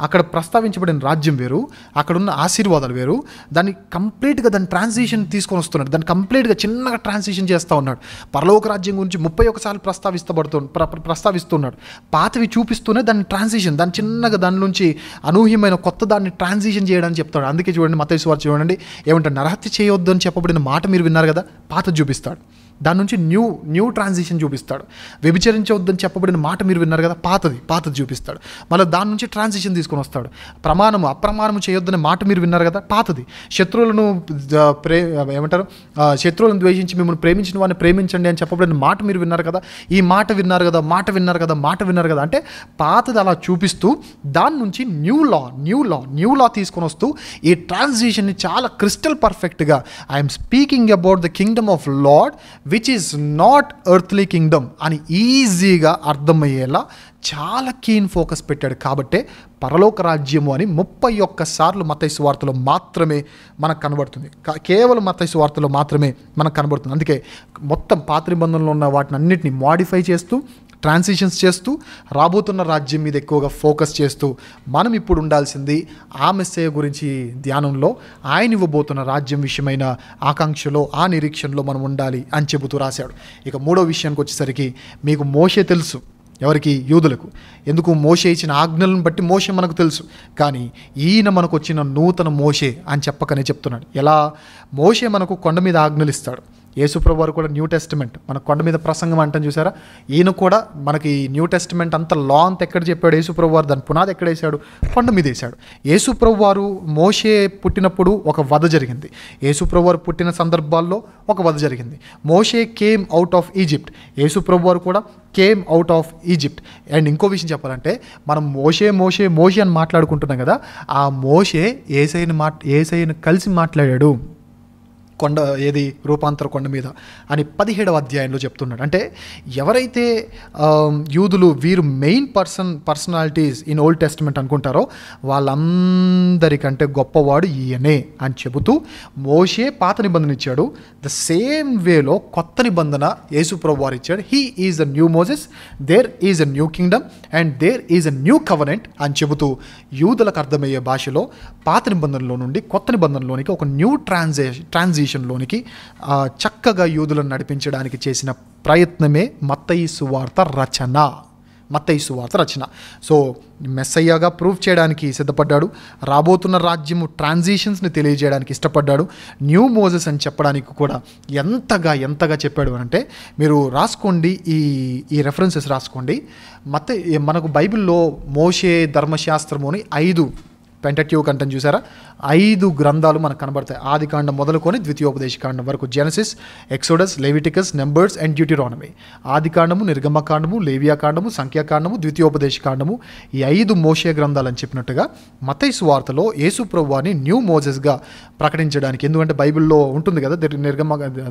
Speaker 1: అక్కడ ప్రస్తావించబడిన రాజ్యం వేరు, అక్కడున్న ఆశీర్వాదాలు వేరు. దాన్ని కంప్లీట్గా దాని ట్రాన్సిషన్ తీసుకొని వస్తున్నాడు, దాన్ని కంప్లీట్గా చిన్నగా ట్రాన్సిషన్ చేస్తూ ఉన్నాడు. పరలోక రాజ్యం గురించి 31 సార్లు ప్రస్తావిస్తున్నాడు. పాతవి చూపిస్తూనే దాన్ని ట్రాన్సిషన్, దాన్ని చిన్నగా దాని నుంచి అనూహ్యమైన కొత్త దాన్ని ట్రాన్సిషన్ చేయడానికి చెప్తాడు. అందుకే చూడండి మత్తయి సువార్త చూడండి ఏమంటారు, నరహత్య చేయొద్దు అని చెప్పబడిన మాట మీరు విన్నారు కదా, పాత చూపిస్తాడు. దాని నుంచి న్యూ ట్రాన్సిషన్ చూపిస్తాడు. వ్యభిచరించవద్దని చెప్పబడిన మాట మీరు విన్నారు కదా, పాతది చూపిస్తాడు. మళ్ళీ దాని నుంచి ట్రాన్సిషన్ తీసుకొని వస్తాడు. అప్రమాణము చేయొద్దనే మాట మీరు విన్నారు కదా, పాతది. శత్రువులను ద్వేషించి మిమ్మల్ని ప్రేమించిన వాడిని ప్రేమించండి అని చెప్పబడిన మాట మీరు విన్నారు కదా, ఈ మాట విన్నారు కదా. అంటే పాతది అలా చూపిస్తూ దాని నుంచి న్యూ లా తీసుకొని వస్తూ ఈ ట్రాన్సిషన్ని చాలా క్రిస్టల్ పర్ఫెక్ట్గా I'm speaking about the Kingdom of lord which is not earthly Kingdom అని ఈజీగా అర్థమయ్యేలా చాలా కీన్ ఫోకస్ పెట్టాడు. కాబట్టే పరలోక రాజ్యము అని 31 సార్లు మత్తయి సువార్తలో మాత్రమే మనకు కనబడుతుంది. కేవలం మత్తయి సువార్తలో మాత్రమే మనకు కనబడుతుంది. అందుకే మొత్తం పాత నిబంధనలో ఉన్న వాటిని అన్నిటిని మాడిఫై చేస్తూ, ట్రాన్సిషన్స్ చేస్తూ, రాబోతున్న రాజ్యం మీద ఎక్కువగా ఫోకస్ చేస్తూ మనం ఇప్పుడు ఉండాల్సింది ఆ మెస్సేయ గురించి ధ్యానంలో, ఆయన ఇవ్వబోతున్న రాజ్యం విషయమైన ఆకాంక్షలో, ఆ నిరీక్షణలో మనం ఉండాలి అని చెబుతూ రాశాడు. ఇక మూడో విషయానికి వచ్చేసరికి, మీకు మోషే తెలుసు, ఎవరికి? యూదులకు. ఎందుకు? మోషే ఇచ్చిన ఆజ్ఞలను బట్టి మోషే మనకు తెలుసు. కానీ ఈయన మనకు వచ్చిన నూతన మోషే అని చెప్పకనే చెప్తున్నాడు. ఎలా? మోషే మనకు కొండ మీద ఆజ్ఞలు ఇస్తాడు, యేసుప్రభు వారు కూడా న్యూ టెస్టిమెంట్ మన కొండ మీద ప్రసంగం అంటాం చూసారా, ఈయన కూడా మనకి న్యూ టెస్టిమెంట్ అంత లా అంత ఎక్కడ చెప్పాడు యేసుప్రభు వారు, దాని పునాది ఎక్కడ వేశాడు, కొండ మీద వేశాడు. యేసుప్రభు వారు మోషే పుట్టినప్పుడు ఒక వధ జరిగింది, యేసుప్రభు వారు పుట్టిన సందర్భాల్లో ఒక వధ జరిగింది. మోషే కేమ్ అవుట్ ఆఫ్ ఈజిప్ట్, యేసుప్రభు వారు కూడా came out of Egypt. And ఇంకో విషయం చెప్పాలంటే మనం మోషే మోషే మోషే అని మాట్లాడుకుంటున్నాం కదా, ఆ మోషే ఏసైని కలిసి మాట్లాడాడు కొండ రూపాంతర కొండ మీద అని 17వ అధ్యాయంలో చెప్తున్నాడు. అంటే ఎవరైతే యూదులు వీరు main personalities in old testament అనుకుంటారో వాళ్ళందరికంటే గొప్పవాడు ఈయనే అని చెబుతూ మోషే పాత నిబంధన ఇచ్చాడు, ద సేమ్ వేలో కొత్త నిబంధన యేసుప్రభు వారు ఇచ్చాడు. He is a new Moses, there is a new kingdom and there is a new covenant అని చెబుతూ యూదులకు అర్థమయ్యే భాషలో పాత నిబంధనలో నుండి కొత్త నిబంధనలోనికి ఒక న్యూ ట్రాన్సిషన్లోనికి చక్కగా యూదులను నడిపించడానికి చేసిన ప్రయత్నమే మత్తయి సువార్త రచన. సో మెస్సయ్యగా ప్రూవ్ చేయడానికి సిద్ధపడ్డాడు, రాబోతున్న రాజ్యము ట్రాన్సిషన్స్ని తెలియజేయడానికి ఇష్టపడ్డాడు, న్యూ మోజెస్ అని చెప్పడానికి కూడా ఎంతగా చెప్పాడు అంటే మీరు రాసుకోండి, ఈ రెఫరెన్సెస్ రాసుకోండి. మనకు బైబిల్లో మోషే ధర్మశాస్త్రము అని 5 పెంటట్యూక్ అంటాం చూసారా, 5 గ్రంథాలు మనకు కనబడతాయి. ఆదికాండం మొదలుకొని ద్వితీయోపదేశకాండం వరకు, Genesis, Exodus, Leviticus, numbers and Deuteronomy. ఆదికాండము, నిర్గమకాండము, లేవియాకాండము, సంఖ్యాకాండము, ద్వితీయోపదేశకాండము, ఈ 5 మోషే గ్రంథాలు అని చెప్పినట్టుగా మత్తయి సువార్తలో యేసుప్రభువాని న్యూ మోజెస్గా ప్రకటించడానికి, ఎందుకంటే బైబిల్లో ఉంటుంది కదా,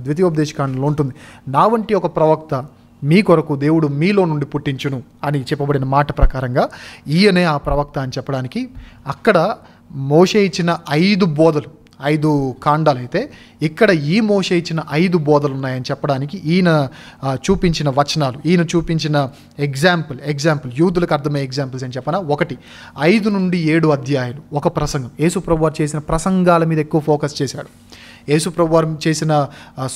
Speaker 1: ద్వితీయోపదేశకాండంలో ఉంటుంది, నా వంటి ఒక ప్రవక్త మీ కొరకు దేవుడు మీలో నుండి పుట్టించును అని చెప్పబడిన మాట ప్రకారంగా ఈయనే ఆ ప్రవక్త అని చెప్పడానికి అక్కడ మోషే ఇచ్చిన 5 బోధలు 5 కాండాలు అయితే ఇక్కడ ఈ మోషే ఇచ్చిన 5 బోధలు ఉన్నాయని చెప్పడానికి ఈయన చూపించిన వచనాలు, ఈయన చూపించిన ఎగ్జాంపుల్ యూదులకు అర్థమయ్యే ఎగ్జాంపుల్స్ అని చెప్పనా, 1 5 నుండి 7 అధ్యాయాలు ఒక ప్రసంగం. యేసుప్రభు వారు చేసిన ప్రసంగాల మీద ఎక్కువ ఫోకస్ చేశాడు, యేసుప్రభు వారు చేసిన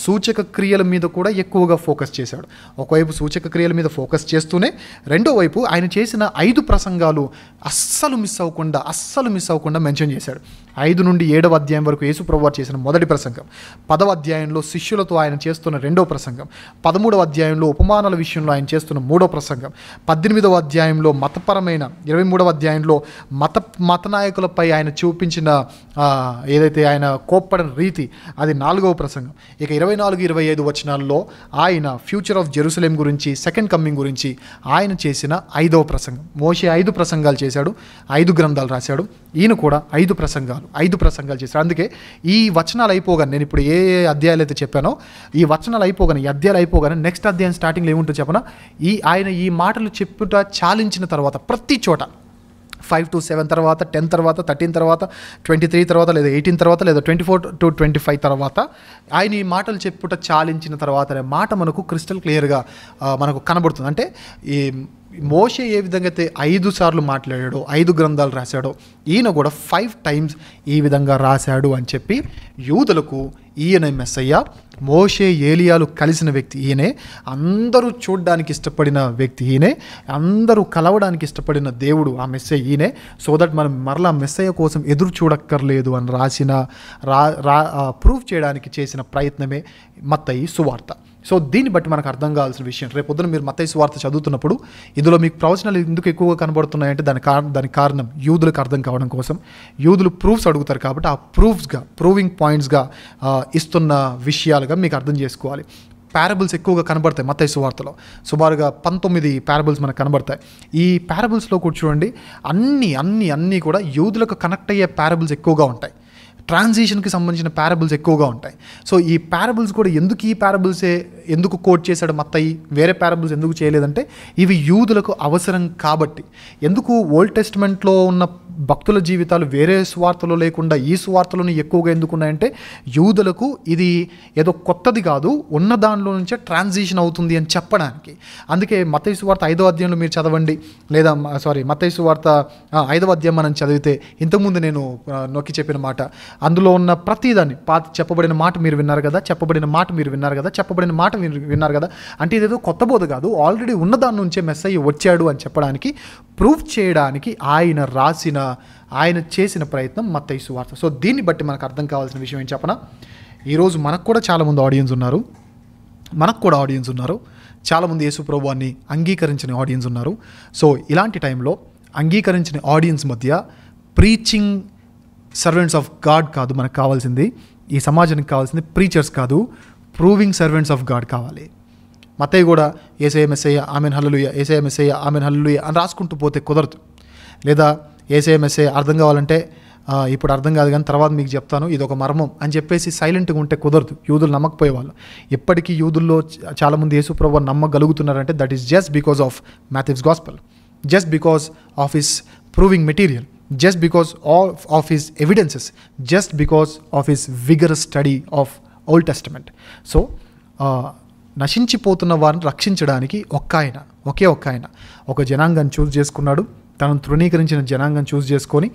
Speaker 1: సూచక క్రియల మీద కూడా ఎక్కువగా ఫోకస్ చేశాడు. ఒకవైపు సూచక క్రియల మీద ఫోకస్ చేస్తూనే రెండో వైపు ఆయన చేసిన 5 ప్రసంగాలు అస్సలు మిస్ అవ్వకుండా మెన్షన్ చేశాడు. 5 నుండి 7వ అధ్యాయం వరకు యేసుప్రభు వారు చేసిన మొదటి ప్రసంగం, 10వ అధ్యాయంలో శిష్యులతో ఆయన చేస్తున్న రెండో ప్రసంగం, 13వ అధ్యాయంలో ఉపమానాల విషయంలో ఆయన చేస్తున్న మూడో ప్రసంగం, 18వ అధ్యాయంలో మతపరమైన, 23వ అధ్యాయంలో మత నాయకులపై ఆయన చూపించిన ఏదైతే ఆయన కోప్పడిన రీతి, అది 4వ ప్రసంగం. ఇక 24-25 వచనాల్లో ఆయన ఫ్యూచర్ ఆఫ్ జెరూసలేం గురించి, సెకండ్ కమ్మింగ్ గురించి ఆయన చేసిన 5వ ప్రసంగం. మోషే 5 ప్రసంగాలు చేశాడు, 5 గ్రంథాలు రాశాడు, ఈయన కూడా 5 ప్రసంగాలు చేశాడు. అందుకే ఈ వచనాలు అయిపోగానే, నేను ఇప్పుడు ఏ అధ్యాయాలు అయితే చెప్పానో ఈ వచనాలు అయిపోగానే నెక్స్ట్ అధ్యాయం స్టార్టింగ్లో ఏముంటుందో చెప్పనా, ఆయన ఈ మాటలు చెప్పుట చాలించిన తర్వాత ప్రతి చోట 5 to 7 తర్వాత, 10 తర్వాత, 13 తర్వాత, 23 తర్వాత, లేదా 18 తర్వాత, లేదా 24 to 25 తర్వాత ఆయన ఈ మాటలు చెప్పుట చాలించిన తర్వాత అనే మాట మనకు క్రిస్టల్ క్లియర్గా మనకు కనబడుతుంది. అంటే ఈ మోషే ఏ విధంగా అయితే 5 సార్లు మాట్లాడాడో, 5 గ్రంథాలు రాశాడో, ఈయన కూడా 5 times ఈ విధంగా రాశాడు అని చెప్పి యూదులకు ఈయన మెస్సయ్య, మోషే ఏలియాలు కలిసిన వ్యక్తి ఈయనే, అందరూ చూడడానికి ఇష్టపడిన వ్యక్తి ఈయనే, అందరూ కలవడానికి ఇష్టపడిన దేవుడు ఆ మెస్సయ్య ఈయనే, సో దట్ మనం మరలా మెస్సయ్య కోసం ఎదురు చూడక్కర్లేదు అని రాసిన ప్రూవ్ చేయడానికి చేసిన ప్రయత్నమే మత్తయి సువార్త. సో దీన్ని బట్టి మనకు అర్థం కావాల్సిన విషయం, రేపొద్దున మీరు మత్తయి సువార్త చదువుతున్నప్పుడు ఇందులో మీకు ప్రవచనాలు ఎందుకు ఎక్కువగా కనబడుతున్నాయంటే దానికి కారణం యూదులకు అర్థం కావడం కోసం. యూదులు ప్రూఫ్స్ అడుగుతారు కాబట్టి ఆ ప్రూవింగ్ పాయింట్స్గా ఇస్తున్న విషయాలుగా మీకు అర్థం చేసుకోవాలి. పారబుల్స్ ఎక్కువగా కనబడతాయి మత్తయి సువార్తలో, సుమారుగా 19 పారబుల్స్ మనకు కనబడతాయి. ఈ పారబుల్స్లో కూడా చూడండి, అన్నీ కూడా యూదులకు కనెక్ట్ అయ్యే పారబుల్స్ ఎక్కువగా ఉంటాయి, ట్రాన్సిషన్కి సంబంధించిన పారబుల్స్ ఎక్కువగా ఉంటాయి. సో ఈ పారబుల్స్ కూడా ఎందుకు కోట్ చేశాడు మత్తయి, వేరే పారబుల్స్ ఎందుకు చేయలేదంటే ఇవి యూదులకు అవసరం కాబట్టి. ఎందుకు ఓల్డ్ టెస్ట్మెంట్లో ఉన్న భక్తుల జీవితాలు వేరే సువార్తలో లేకుండా ఈ సువార్తలోనే ఎక్కువగా ఎందుకున్నాయంటే యూదులకు ఇది ఏదో కొత్తది కాదు, ఉన్న దానిలో నుంచే ట్రాన్సిషన్ అవుతుంది అని చెప్పడానికి. అందుకే మత్తయి సువార్త 5వ అధ్యాయంలో మీరు చదవండి, లేదా మత్తయి సువార్త 5వ అధ్యాయం మనం చదివితే ఇంతకుముందు నేను నొక్కి చెప్పిన మాట, అందులో ఉన్న ప్రతిదాన్ని చెప్పబడిన మాట మీరు విన్నారు కదా, అంటే ఇదేదో కొత్త బోధ కాదు, ఆల్రెడీ ఉన్న దాని నుంచే మెస్సయ్య వచ్చాడు అని చెప్పడానికి, ప్రూఫ్ చేయడానికి ఆయన చేసిన ప్రయత్నం మత్తయి సువార్త. సో దీన్ని బట్టి మనకు అర్థం కావాల్సిన విషయం ఏం చెప్పనా, ఈరోజు మనకు కూడా చాలామంది ఆడియన్స్ ఉన్నారు, చాలామంది యేసు ప్రభువాన్ని అంగీకరించిన ఆడియన్స్ ఉన్నారు. సో ఇలాంటి టైంలో అంగీకరించిన ఆడియన్స్ మధ్య ప్రీచింగ్ సర్వెంట్స్ ఆఫ్ గాడ్ కాదు మనకు కావాల్సింది, ఈ సమాజానికి కావాల్సింది ప్రీచర్స్ కాదు, ప్రూవింగ్ సర్వెంట్స్ ఆఫ్ గాడ్ కావాలి. మత్తయి కూడా యేసయ్య మెస్సయ్య ఆమెన్ హల్లెలూయా, యేసయ్య మెస్సయ్య ఆమెన్ హల్లెలూయా అని రాసుకుంటూ పోతే కుదరదు. లేదా యేసయ్య మెస్సయ్య అర్థం కావాలంటే ఇప్పుడు అర్థం కాదు కానీ తర్వాత మీకు చెప్తాను, ఇది ఒక మర్మం అని చెప్పేసి సైలెంట్గా ఉంటే కుదరదు. యూదులు నమ్మకపోయేవాళ్ళు. ఇప్పటికీ యూదుల్లో చాలామంది యేసు ప్రభువుని నమ్మగలుగుతున్నారంటే that is just because of Matthew's gospel, just because of his proving material, just because of his evidences, just because of his vigorous study of Old Testament. So నశించిపోతున్న వారిని రక్షించడానికి ఒకే ఒక్క ఆయన ఒక జనాంగాన్ని చూస్ చేసుకున్నాడు. తనను తృణీకరించిన జనాంగాన్ని చూస్ చేసుకొని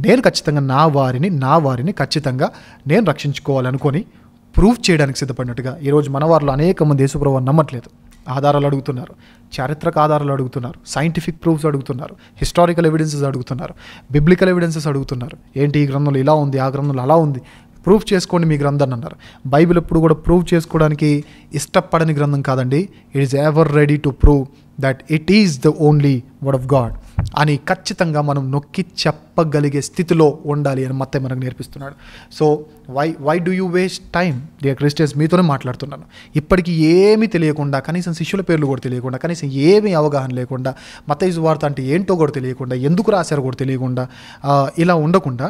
Speaker 1: నేను ఖచ్చితంగా నా వారిని ఖచ్చితంగా నేను రక్షించుకోవాలనుకొని ప్రూవ్ చేయడానికి సిద్ధపడినట్టుగా ఈరోజు మన వారిలో అనేక మంది యేసు ప్రభువుని నమ్మట్లేదు. ఆధారాలు అడుగుతున్నారు, చారిత్రక ఆధారాలు అడుగుతున్నారు, సైంటిఫిక్ ప్రూఫ్స్ అడుగుతున్నారు, హిస్టారికల్ ఎవిడెన్సెస్ అడుగుతున్నారు, బిబ్లికల్ ఎవిడెన్సెస్ అడుగుతున్నారు. ఏంటి ఈ గ్రంథంలో ఇలా ఉంది, ఆ గ్రంథంలో అలా ఉంది, ప్రూఫ్ చేసుకోండి మీ గ్రంథాన్ని అన్నారు. బైబిల్ ఎప్పుడు కూడా ప్రూవ్ చేసుకోవడానికి ఇష్టపడని గ్రంథం కాదండి. It is ever ready to prove that it is the only word of God అని ఖచ్చితంగా మనం నొక్కి చెప్పగలిగే స్థితిలో ఉండాలి అని మత్తయి మనకు నేర్పిస్తున్నాడు. So why do you waste time dear Christians? మీతోనే మాట్లాడుతున్నాను. ఇప్పటికీ ఏమీ తెలియకుండా, కనీసం శిష్యుల పేర్లు కూడా తెలియకుండా, కనీసం ఏమీ అవగాహన లేకుండా, మత్తయి సువార్త అంటే ఏంటో కూడా తెలియకుండా, ఎందుకు రాశారో కూడా తెలియకుండా ఇలా ఉండకుండా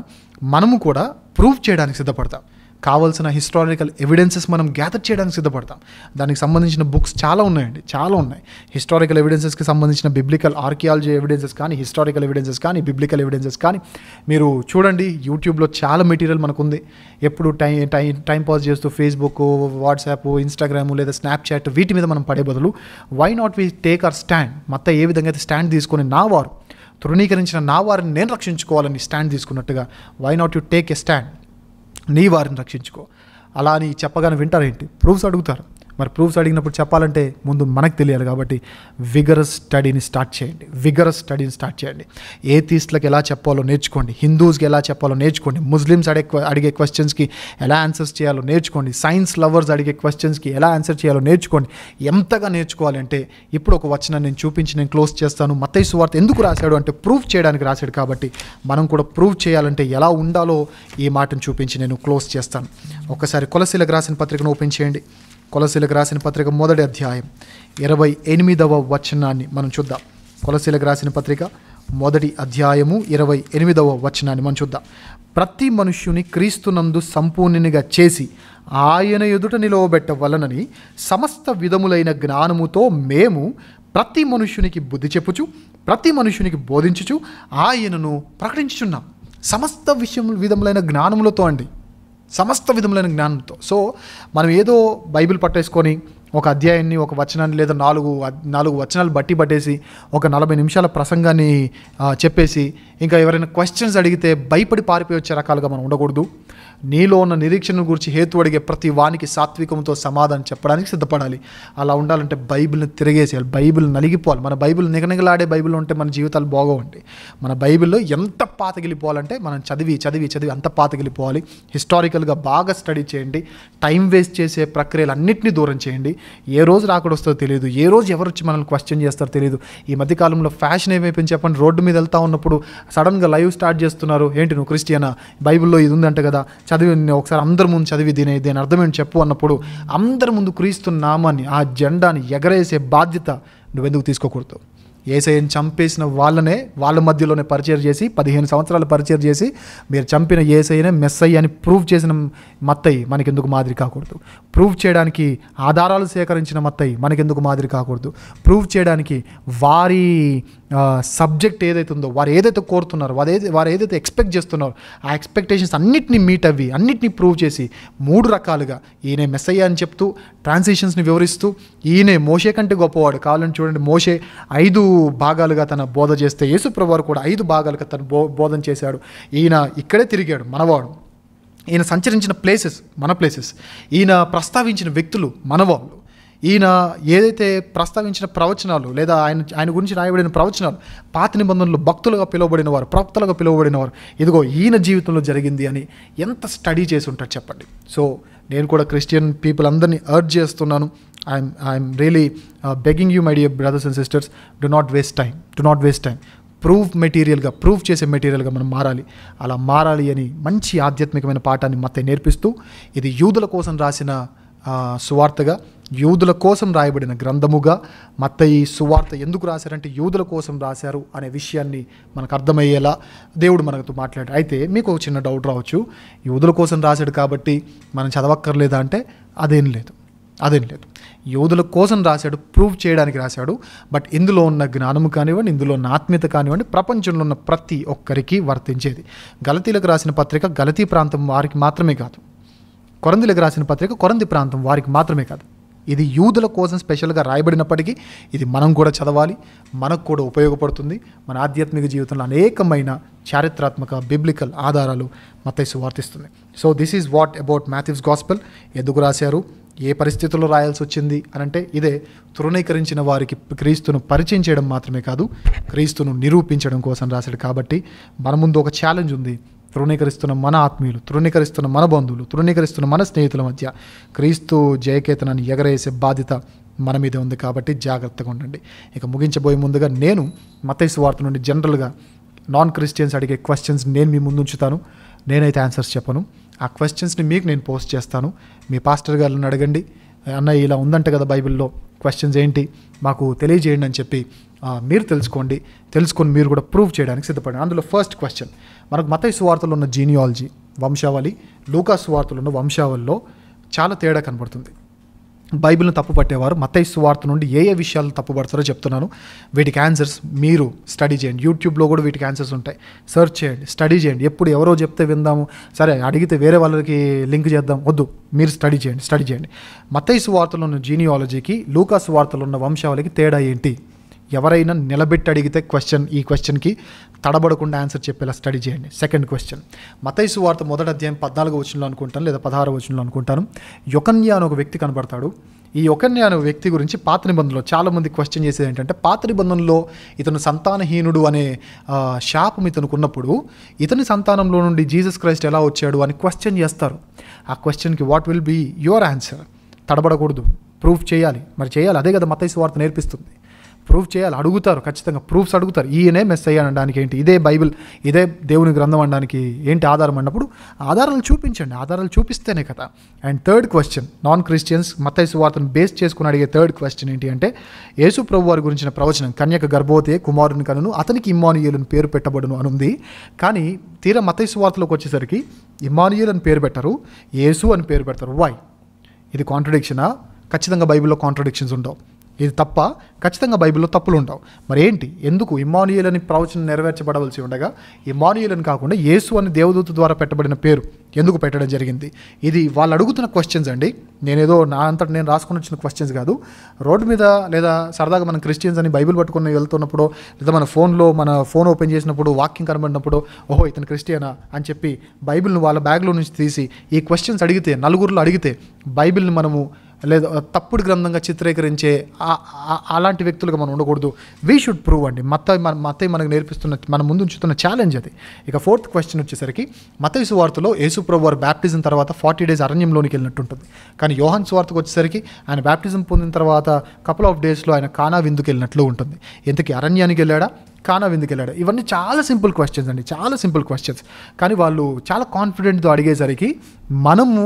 Speaker 1: మనము కూడా ప్రూవ్ చేయడానికి సిద్ధపడతాం. కావాల్సిన హిస్టారికల్ ఎవిడెన్సెస్ మనం గ్యాదర్ చేయడానికి సిద్ధపడతాం. దానికి సంబంధించిన బుక్స్ చాలా ఉన్నాయి. హిస్టారికల్ ఎవిడెన్సెస్కి సంబంధించిన బిబ్లికల్ ఆర్కియాలజీ ఎవిడెన్సెస్ కానీ, హిస్టారికల్ ఎవిడెన్సెస్ కానీ, బిబ్లికల్ ఎవిడెన్సెస్ కానీ మీరు చూడండి. యూట్యూబ్లో చాలా మెటీరియల్ మనకుంది. ఎప్పుడు టైం పాస్ చేస్తూ ఫేస్బుక్, వాట్సాప్, ఇన్స్టాగ్రామ్ లేదా స్నాప్చాట్ వీటి మీద మనం పడే బదులు why not we take our stand? Mattayi ఏ విధంగా అయితే స్టాండ్ తీసుకొని తృణీకరించిన నా వారిని నేను రక్షించుకోవాలని స్టాండ్ తీసుకున్నట్టుగా why not you take a stand? నీ వారిని రక్షించుకో. అలా అని చెప్పగానే వింటారేంటి? ప్రూఫ్స్ అడుగుతారు. మరి ప్రూఫ్స్ అడిగినప్పుడు చెప్పాలంటే ముందు మనకు తెలియాలి. కాబట్టి విగరస్ స్టడీని స్టార్ట్ చేయండి. ఏథీస్ట్లకు ఎలా చెప్పాలో నేర్చుకోండి, హిందూస్కి ఎలా చెప్పాలో నేర్చుకోండి, ముస్లిమ్స్ అడిగే క్వశ్చన్స్కి ఎలా ఆన్సర్స్ చేయాలో నేర్చుకోండి, సైన్స్ లవర్స్ అడిగే క్వశ్చన్స్కి ఎలా ఆన్సర్ చేయాలో నేర్చుకోండి. ఎంతగా నేర్చుకోవాలి అంటే ఇప్పుడు ఒక వచనాన్ని నేను చూపించి నేను క్లోజ్ చేస్తాను. మత్తయి సువార్త ఎందుకు రాశాడు అంటే ప్రూఫ్ చేయడానికి రాశాడు. కాబట్టి మనం కూడా ప్రూవ్ చేయాలంటే ఎలా ఉండాలో ఈ మాటను చూపించి నేను క్లోజ్ చేస్తాను. ఒకసారి కొలసీలకు రాసిన పత్రికను ఓపెన్ చేయండి. కొలసీలకు రాసిన పత్రిక 1వ అధ్యాయం 28వ వచనాన్ని మనం చూద్దాం. కొలసీలకు రాసిన పత్రిక 1వ అధ్యాయము 28వ వచనాన్ని మనం చూద్దాం. ప్రతి మనుష్యుని క్రీస్తునందు సంపూర్ణునిగా చేసి ఆయన ఎదుట నిలవబెట్టవలనని సమస్త విధములైన జ్ఞానముతో మేము ప్రతి మనుష్యునికి బుద్ధి చెప్పుచు ప్రతి మనుష్యునికి బోధించుచు ఆయనను ప్రకటించుచున్నాం. విధములైన జ్ఞానములతో అండి, సమస్త విధములైన జ్ఞానంతో. సో మనం ఏదో బైబిల్ పట్టేసుకొని ఒక అధ్యాయాన్ని, ఒక వచనాన్ని లేదా నాలుగు వచనాలు పట్టేసి ఒక 40 నిమిషాల ప్రసంగాన్ని చెప్పేసి ఇంకా ఎవరైనా క్వశ్చన్స్ అడిగితే భయపడి పారిపోయి వచ్చే రకాలుగా మనం ఉండకూడదు. నీలో ఉన్న నిరీక్షణ గురించి హేతు అడిగే ప్రతి వానికి సాత్వికంతో సమాధానం చెప్పడానికి సిద్ధపడాలి. అలా ఉండాలంటే బైబిల్ని తిరిగేసేయాలి, బైబిల్ నలిగిపోవాలి. మన బైబిల్ నిగనిగలాడే బైబిల్ ఉంటే మన జీవితాలు బాగోవండి. మన బైబిల్లో ఎంత పాతగిలిపోవాలంటే మనం చదివి అంత పాతగిలిపోవాలి. హిస్టారికల్గా బాగా స్టడీ చేయండి. టైం వేస్ట్ చేసే ప్రక్రియలు అన్నింటినీ దూరం చేయండి. ఏ రోజు రాకడ వస్తుందో తెలియదు, ఏ రోజు ఎవరు వచ్చి మనల్ని క్వశ్చన్ చేస్తారో తెలియదు. ఈ మధ్యకాలంలో ఫ్యాషన్ ఏమైపోయింది చెప్పండి? రోడ్డు మీద వెళ్తా ఉన్నప్పుడు సడన్గా లైవ్ స్టార్ట్ చేస్తున్నారు. ఏంటి నువ్వు క్రిస్టియనా? బైబిల్లో ఇది ఉందంట కదా, చదివి ఒకసారి అందరి ముందు చదివి దీని అర్థం ఏంటి చెప్పు అన్నప్పుడు అందరి ముందు క్రీస్తు నామాన్ని, ఆ జెండాని ఎగరేసే బాధ్యత నువ్వెందుకు తీసుకోకూడదు? యేసయ్యను చంపేసిన వాళ్ళ మధ్యలోనే పరిచయం చేసి 15 సంవత్సరాలు పరిచయం చేసి మీరు చంపిన యేసయ్యనే మెస్సయ్య అని ప్రూవ్ చేసిన మత్తయి మనకెందుకు మాదిరి కాకూడదు? ప్రూవ్ చేయడానికి ఆధారాలు సేకరించిన మత్తయి మనకెందుకు మాదిరి కాకూడదు? ప్రూవ్ చేయడానికి వారి సబ్జెక్ట్ ఏదైతే ఉందో, వారు ఏదైతే కోరుతున్నారో, వారు ఏదైతే ఎక్స్పెక్ట్ చేస్తున్నారో ఆ ఎక్స్పెక్టేషన్స్ అన్నిటినీ మీట్ అవ్వి అన్నిటినీ ప్రూవ్ చేసి 3 రకాలుగా ఈయనే మెస్సయ్య అని చెప్తూ ట్రాన్సిషన్స్ని వివరిస్తూ ఈయనే మోషే కంటే గొప్పవాడు. కావాలని చూడండి, మోషే 5 భాగాలుగా తన బోధ చేస్తే యేసుప్రభువు వారు కూడా 5 భాగాలుగా తన బోధన చేశాడు. ఈయన ఇక్కడే తిరిగాడు, మనవాడు. ఈయన సంచరించిన ప్లేసెస్ మన ప్లేసెస్, ఈయన ప్రస్తావించిన వ్యక్తులు మనవాళ్ళు. ఈయన ఏదైతే ప్రస్తావించిన ప్రవచనాలు లేదా ఆయన గురించి రాయబడిన ప్రవచనాలు పాత నిబంధనలు భక్తులుగా పిలువబడిన వారు, ప్రవక్తలుగా పిలువబడిన వారు, ఇదిగో ఈయన జీవితంలో జరిగింది అని ఎంత స్టడీ చేసి ఉంటారు చెప్పండి. సో నేను కూడా క్రిస్టియన్ పీపుల్ అందరినీ అర్జ్ చేస్తున్నాను. I'm really begging you my dear brothers and sisters, do not waste time. Prove చేసే మెటీరియల్గా మనం మారాలి. అలా మారాలి అని మంచి ఆధ్యాత్మికమైన పాఠాన్ని మత్తయి నేర్పిస్తూ, ఇది యూదుల కోసం రాసిన సువార్తగా, యూదుల కోసం రాయబడిన గ్రంథముగా మత్తయి సువార్త ఎందుకు రాశారంటే యూదుల కోసం రాశారు అనే విషయాన్ని మనకు అర్థమయ్యేలా దేవుడు మనతో మాట్లాడారు. అయితే మీకు ఒక చిన్న డౌట్ రావచ్చు, యూదుల కోసం రాశాడు కాబట్టి మనం చదవక్కర్లేదా అంటే అదేం లేదు. యూదుల కోసం రాశాడు, ప్రూవ్ చేయడానికి రాశాడు. బట్ ఇందులో ఉన్న జ్ఞానము కానివ్వండి, ఇందులో ఉన్న ఆత్మీయత కానివ్వండి, ప్రపంచంలో ఉన్న ప్రతి ఒక్కరికి వర్తించేది. గలతీలకు రాసిన పత్రిక గలతీ ప్రాంతం వారికి మాత్రమే కాదు, కొరంథీలకు రాసిన పత్రిక కొరంథీ ప్రాంతం వారికి మాత్రమే కాదు. ఇది యూదుల కోసం స్పెషల్గా రాయబడినప్పటికీ ఇది మనం కూడా చదవాలి, మనకు కూడా ఉపయోగపడుతుంది. మన ఆధ్యాత్మిక జీవితంలో అనేకమైన చారిత్రాత్మక బిబ్లికల్ ఆధారాలు మత్తయి సువార్తిస్తుంది. So this is what about Matthew's gospel. ఎందుకు రాశారు, ఏ పరిస్థితుల్లో రాయాల్సి వచ్చింది అనంటే ఇదే తృణీకరించిన వారికి క్రీస్తును పరిచయం చేయడం మాత్రమే కాదు, క్రీస్తును నిరూపించడం కోసం రాశాడు. కాబట్టి మన ముందు ఒక ఛాలెంజ్ ఉంది. తృణీకరిస్తున్న మన ఆత్మీయులు, తృణీకరిస్తున్న మన బంధువులు, తృణీకరిస్తున్న మన స్నేహితుల మధ్య క్రీస్తు జయకేతనాన్ని ఎగరేసే బాధ్యత మన మీదే ఉంది. కాబట్టి జాగ్రత్తగా ఉండండి. ఇక ముగించబోయే ముందుగా నేను మత్తయి సువార్త నుండి జనరల్గా నాన్ క్రిస్టియన్స్ అడిగే క్వశ్చన్స్ నేను మీ ముందు ఉంచుతాను. నేనైతే ఆన్సర్స్ చెప్పను. ఆ క్వశ్చన్స్ని మీకు నేను పోస్ట్ చేస్తాను. మీ పాస్టర్ గారిని అడగండి, అన్నయ్య ఇలా ఉందంట కదా బైబిల్లో, క్వశ్చన్స్ ఏంటి మాకు తెలియజేయండి అని చెప్పి మీరు తెలుసుకొని మీరు కూడా ప్రూవ్ చేయడానికి సిద్ధపడండి. అందులో ఫస్ట్ క్వశ్చన్, మనకు మత్తయి సువార్తలో ఉన్న జీనియాలజీ, వంశావళి, లూకా సువార్తలో ఉన్న వంశావళిలో చాలా తేడా కనబడుతుంది. బైబిల్ని తప్పు పట్టేవారు మత్తయి సువార్త నుండి ఏ విషయాలు తప్పుపడతారో చెప్తున్నాను. వీటికి ఆన్సర్స్ మీరు స్టడీ చేయండి. యూట్యూబ్లో కూడా వీటికి ఆన్సర్స్ ఉంటాయి. సెర్చ్ చేయండి, స్టడీ చేయండి. ఎప్పుడు ఎవరో చెప్తే విందాము, సరే అడిగితే వేరే వాళ్ళకి లింక్ చేద్దాం, వద్దు, మీరు స్టడీ చేయండి. మత్తయి సువార్తలో ఉన్న జీనియాలజీకి, లూకా సువార్తలో ఉన్న వంశావళికి తేడా ఏంటి? ఎవరైనా నిలబెట్టి అడిగితే ఈ క్వశ్చన్కి తడబడకుండా ఆన్సర్ చెప్పేలా స్టడీ చేయండి. సెకండ్ క్వశ్చన్, మత్తయి సువార్త 1వ అధ్యాయం 14వ వచనంలో అనుకుంటాను లేదా 16వ వచనంలో అనుకుంటాను, యొకన్యా అని ఒక వ్యక్తి కనబడతాడు. ఈ యొకన్యా అనే వ్యక్తి గురించి పాత నిబంధనలో చాలామంది క్వశ్చన్ చేసేది ఏంటంటే, పాత నిబంధనలో ఇతను సంతానహీనుడు అనే శాపం ఇతనికి ఉన్నప్పుడు ఇతని సంతానంలో నుండి జీసస్ క్రైస్ట్ ఎలా వచ్చాడు అని క్వశ్చన్ చేస్తారు. ఆ క్వశ్చన్కి what will be your answer? తడబడకూడదు, ప్రూఫ్ చేయాలి. మరి చేయాలి, అదే కదా మత్తయి సువార్త నేర్పిస్తుంది. ప్రూఫ్ చేయాలి, అడుగుతారు, ఖచ్చితంగా ప్రూఫ్స్ అడుగుతారు. ఈయనే మెస్సయ్య అనడానికి ఏంటి, ఇదే బైబిల్, ఇదే దేవుని గ్రంథం అనడానికి ఏంటి ఆధారం అన్నప్పుడు ఆధారాలు చూపించండి. ఆధారాలు చూపిస్తేనే కదా. And third question, non Christians మత్తయి సువార్తను బేస్ చేసుకుని అడిగే థర్డ్ క్వశ్చన్ ఏంటి అంటే, యేసు ప్రభు వారి గురించిన ప్రవచనం, కన్యక గర్భవతి కుమారుని కనును అతనికి ఇమ్మానుయేలు పేరు పెట్టబడును అనుంది. కానీ తీరా మత్తయి సువార్తలోకి వచ్చేసరికి ఇమ్మానుయేలు అని పేరు పెట్టరు, యేసు అని పేరు పెడతారు. వై? ఇది కాంట్రడిక్షనా? ఖచ్చితంగా బైబిల్లో కాంట్రడిక్షన్స్ ఉండవు. ఇది తప్ప? ఖచ్చితంగా బైబిల్లో తప్పులు ఉండవు. మరి ఏంటి, ఎందుకు ఇమ్మానుయేల్ అని ప్రవచనం నెరవేర్చబడవలసి ఉండగా ఇమ్మానుయేల్ అని కాకుండా యేసు అని దేవదూత ద్వారా పెట్టబడిన పేరు ఎందుకు పెట్టడం జరిగింది? ఇది వాళ్ళు అడుగుతున్న క్వశ్చన్స్ అండి. నేనేదో నా అంతటి నేను రాసుకుని వచ్చిన క్వశ్చన్స్ కాదు. రోడ్డు మీద లేదా సరదాగా మనం క్రిస్టియన్స్ అని బైబిల్ పట్టుకుని వెళ్తున్నప్పుడు, లేదా మన ఫోన్ ఓపెన్ చేసినప్పుడు వాక్యం కనబడినప్పుడు, ఓహో ఇతను క్రిస్టియనా అని చెప్పి బైబిల్ను వాళ్ళ బ్యాగ్లో నుంచి తీసి ఈ క్వశ్చన్స్ అడిగితే, నలుగురిలో అడిగితే బైబిల్ని మనము లేదా తప్పుడు గ్రంథంగా చిత్రీకరించే అలాంటి వ్యక్తులుగా మనం ఉండకూడదు. వీ షుడ్ ప్రూవ్ అండి. మత్తయి మనకు నేర్పిస్తున్న, మన ముందు ఉంచుతున్న ఛాలెంజ్ అది. ఇక ఫోర్త్ క్వశ్చన్ వచ్చేసరికి, మత్తయి సువార్తలో యేసు ప్రభు వారు బ్యాప్టిజం తర్వాత 40 days అరణ్యంలోనికి వెళ్ళినట్టు ఉంటుంది. కానీ యోహాను సువార్తకు వచ్చేసరికి ఆయన బ్యాప్టిజం పొందిన తర్వాత కపుల్ ఆఫ్ డేస్లో ఆయన కానా విందుకు వెళ్ళినట్లు ఉంటుంది. ఇంతకీ అరణ్యానికి వెళ్ళాడా, కానా విందుకు వెళ్ళాడా? ఇవన్నీ చాలా సింపుల్ క్వశ్చన్స్ అండి, చాలా సింపుల్ క్వశ్చన్స్. కానీ వాళ్ళు చాలా కాన్ఫిడెంట్తో అడిగేసరికి మనము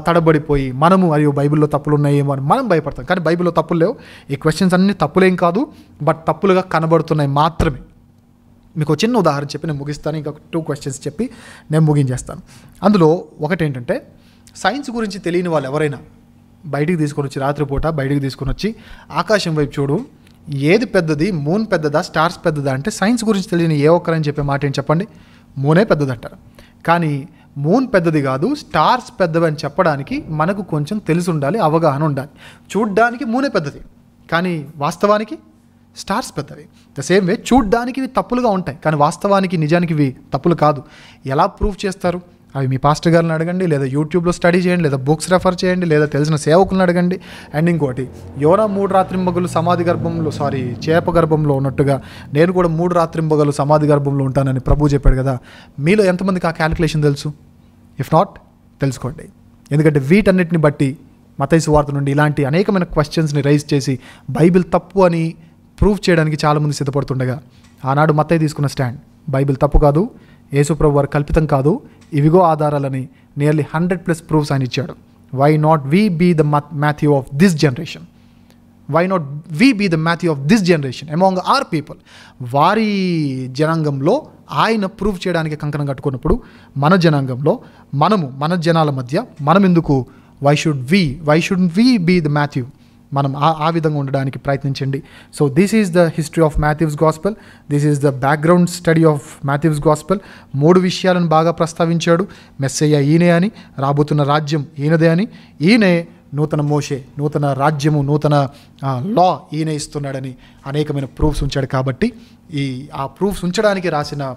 Speaker 1: తడబడిపోయి, మనము అయ్యో బైబిల్లో తప్పులు ఉన్నాయేమో అని మనం భయపడతాం. కానీ బైబిల్లో తప్పులు లేవు. ఈ క్వశ్చన్స్ అన్నీ తప్పులేం కాదు, బట్ తప్పులుగా కనబడుతున్నాయి మాత్రమే. మీకు చిన్న ఉదాహరణ చెప్పి నేను ముగిస్తాను. ఇంకా 2 questions చెప్పి నేను ముగించేస్తాను. అందులో ఒకటేంటంటే, సైన్స్ గురించి తెలియని వాళ్ళు ఎవరైనా బయటికి తీసుకొని వచ్చి, రాత్రిపూట బయటికి తీసుకొని వచ్చి ఆకాశం వైపు చూడు, ఏది పెద్దది, మూన్ పెద్దదా స్టార్స్ పెద్దదా అంటే, సైన్స్ గురించి తెలియని ఏ ఒక్కరని చెప్పే మాట ఏంటి చెప్పండి? మూనే పెద్దదంటారు. కానీ మూన్ పెద్దది కాదు, స్టార్స్ పెద్దవి అని చెప్పడానికి మనకు కొంచెం తెలిసి ఉండాలి, అవగాహన ఉండాలి. చూడ్డానికి మూనే పెద్దది, కానీ వాస్తవానికి స్టార్స్ పెద్దవి. ద సేమ్ వే చూడ్డానికి ఇవి తప్పులుగా ఉంటాయి, కానీ వాస్తవానికి నిజానికి ఇవి తప్పులు కాదు. ఎలా ప్రూవ్ చేస్తారు? అవి మీ పాస్టర్ గారిని అడగండి, లేదా యూట్యూబ్లో స్టడీ చేయండి, లేదా బుక్స్ రెఫర్ చేయండి, లేదా తెలిసిన సేవకులను అడగండి. అండ్ ఇంకోటి, యోనా 3 రాత్రింబగలు సమాధి గర్భంలో చేప గర్భంలో ఉన్నట్టుగా నేను కూడా 3 రాత్రింబగలు సమాధి గర్భంలో ఉంటానని ప్రభువు చెప్పాడు కదా. మీలో ఎంతమందికి ఆ క్యాలిక్యులేషన్ తెలుసు? ఇఫ్ నాట్, తెలుసుకోండి. ఎందుకంటే వీటన్నిటిని బట్టి మత్తయి సువార్త నుండి ఇలాంటి అనేకమైన క్వశ్చన్స్ని రైజ్ చేసి బైబిల్ తప్పు అని ప్రూవ్ చేయడానికి చాలామంది సిద్ధపడుతుండగా, ఆనాడు మత్తయి తీసుకున్న స్టాండ్ బైబిల్ తప్పు కాదు, యేసు ప్రభు వారు కల్పితం కాదు, ఇవిగో ఆధారాలని నియర్లీ 100+ ప్రూఫ్స్ ఆయన ఇచ్చాడు. Why not we be the Matthew of this generation? Why not we be the Matthew of this generation among our people? వారి జనాంగంలో ఆయన ప్రూవ్ చేయడానికి కంకణం కట్టుకున్నప్పుడు మన జనాంగంలో మన జనాల మధ్య మనం ఎందుకు why should we be the Matthew? మనం ఆ విధంగా ఉండడానికి ప్రయత్నించండి. So this is the history of Matthew's gospel. This is the background study of Matthew's gospel. 3 విషయాలను బాగా ప్రస్తావించాడు. మెస్సయ్య ఈయనే అని, రాబోతున్న రాజ్యం ఈయనదే అని, ఈయనే నూతన మోషే, నూతన రాజ్యము, నూతన లా ఈయనే ఇస్తున్నాడని అనేకమైన ప్రూఫ్స్ ఉంచాడు. కాబట్టి ఆ ప్రూఫ్స్ ఉంచడానికి రాసిన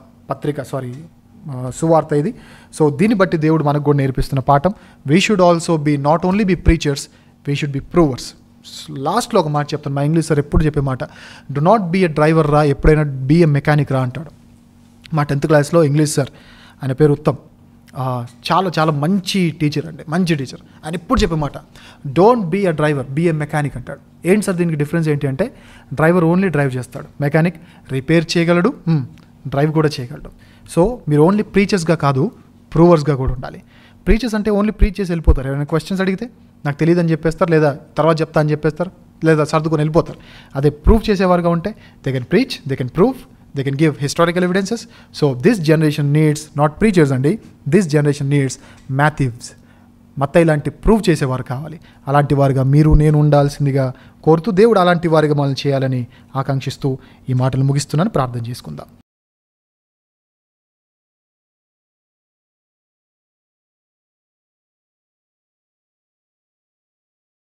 Speaker 1: సువార్త ఇది. సో దీన్ని బట్టి దేవుడు మనకు కూడా నేర్పిస్తున్న పాఠం, we should also be not only be preachers, we should be provers. లాస్ట్లో ఒక మాట చెప్తాను, మా ఇంగ్లీష్ సార్ ఎప్పుడు చెప్పే మాట, do not be a driver రా, ఎప్పుడైనా బీ ఎ మెకానిక్ రా అంటాడు. మా 10th క్లాస్లో ఇంగ్లీష్ సార్, ఆయన పేరు ఉత్తమ్, చాలా చాలా మంచి టీచర్ అండి, మంచి టీచర్. ఆయన ఎప్పుడు చెప్పే మాట, don't be a driver, be a mechanic అంటాడు. ఏంటి సార్ దీనికి డిఫరెన్స్ ఏంటి అంటే, డ్రైవర్ ఓన్లీ డ్రైవ్ చేస్తాడు, మెకానిక్ రిపేర్ చేయగలడు, డ్రైవ్ కూడా చేయగలడు. సో మీరు ఓన్లీ ప్రీచర్స్గా కాదు, ప్రూవర్స్గా కూడా ఉండాలి. ప్రీచర్స్ అంటే ఓన్లీ ప్రీచ్ చేసి వెళ్ళిపోతారు. ఏమైనా క్వశ్చన్స్ అడిగితే నాకు తెలియదు అని చెప్పేస్తారు, లేదా తర్వాత చెప్తా అని చెప్పేస్తారు, లేదా సర్దుకొని వెళ్ళిపోతారు. అదే ప్రూవ్ చేసేవారుగా ఉంటే they can preach, they can prove, they can give historical evidences. So this generation needs not preachers అండి, దిస్ జనరేషన్ నీడ్స్ మాథ్యూస్. మత్తయి లాంటి ప్రూవ్ చేసేవారు కావాలి. అలాంటి వారుగా మీరు నేను ఉండాల్సిందిగా కోరుతూ, దేవుడు అలాంటి వారిగా మనల్ని చేయాలని ఆకాంక్షిస్తూ ఈ మాటలు ముగిస్తున్నాను. ప్రార్థన చేసుకుందాం.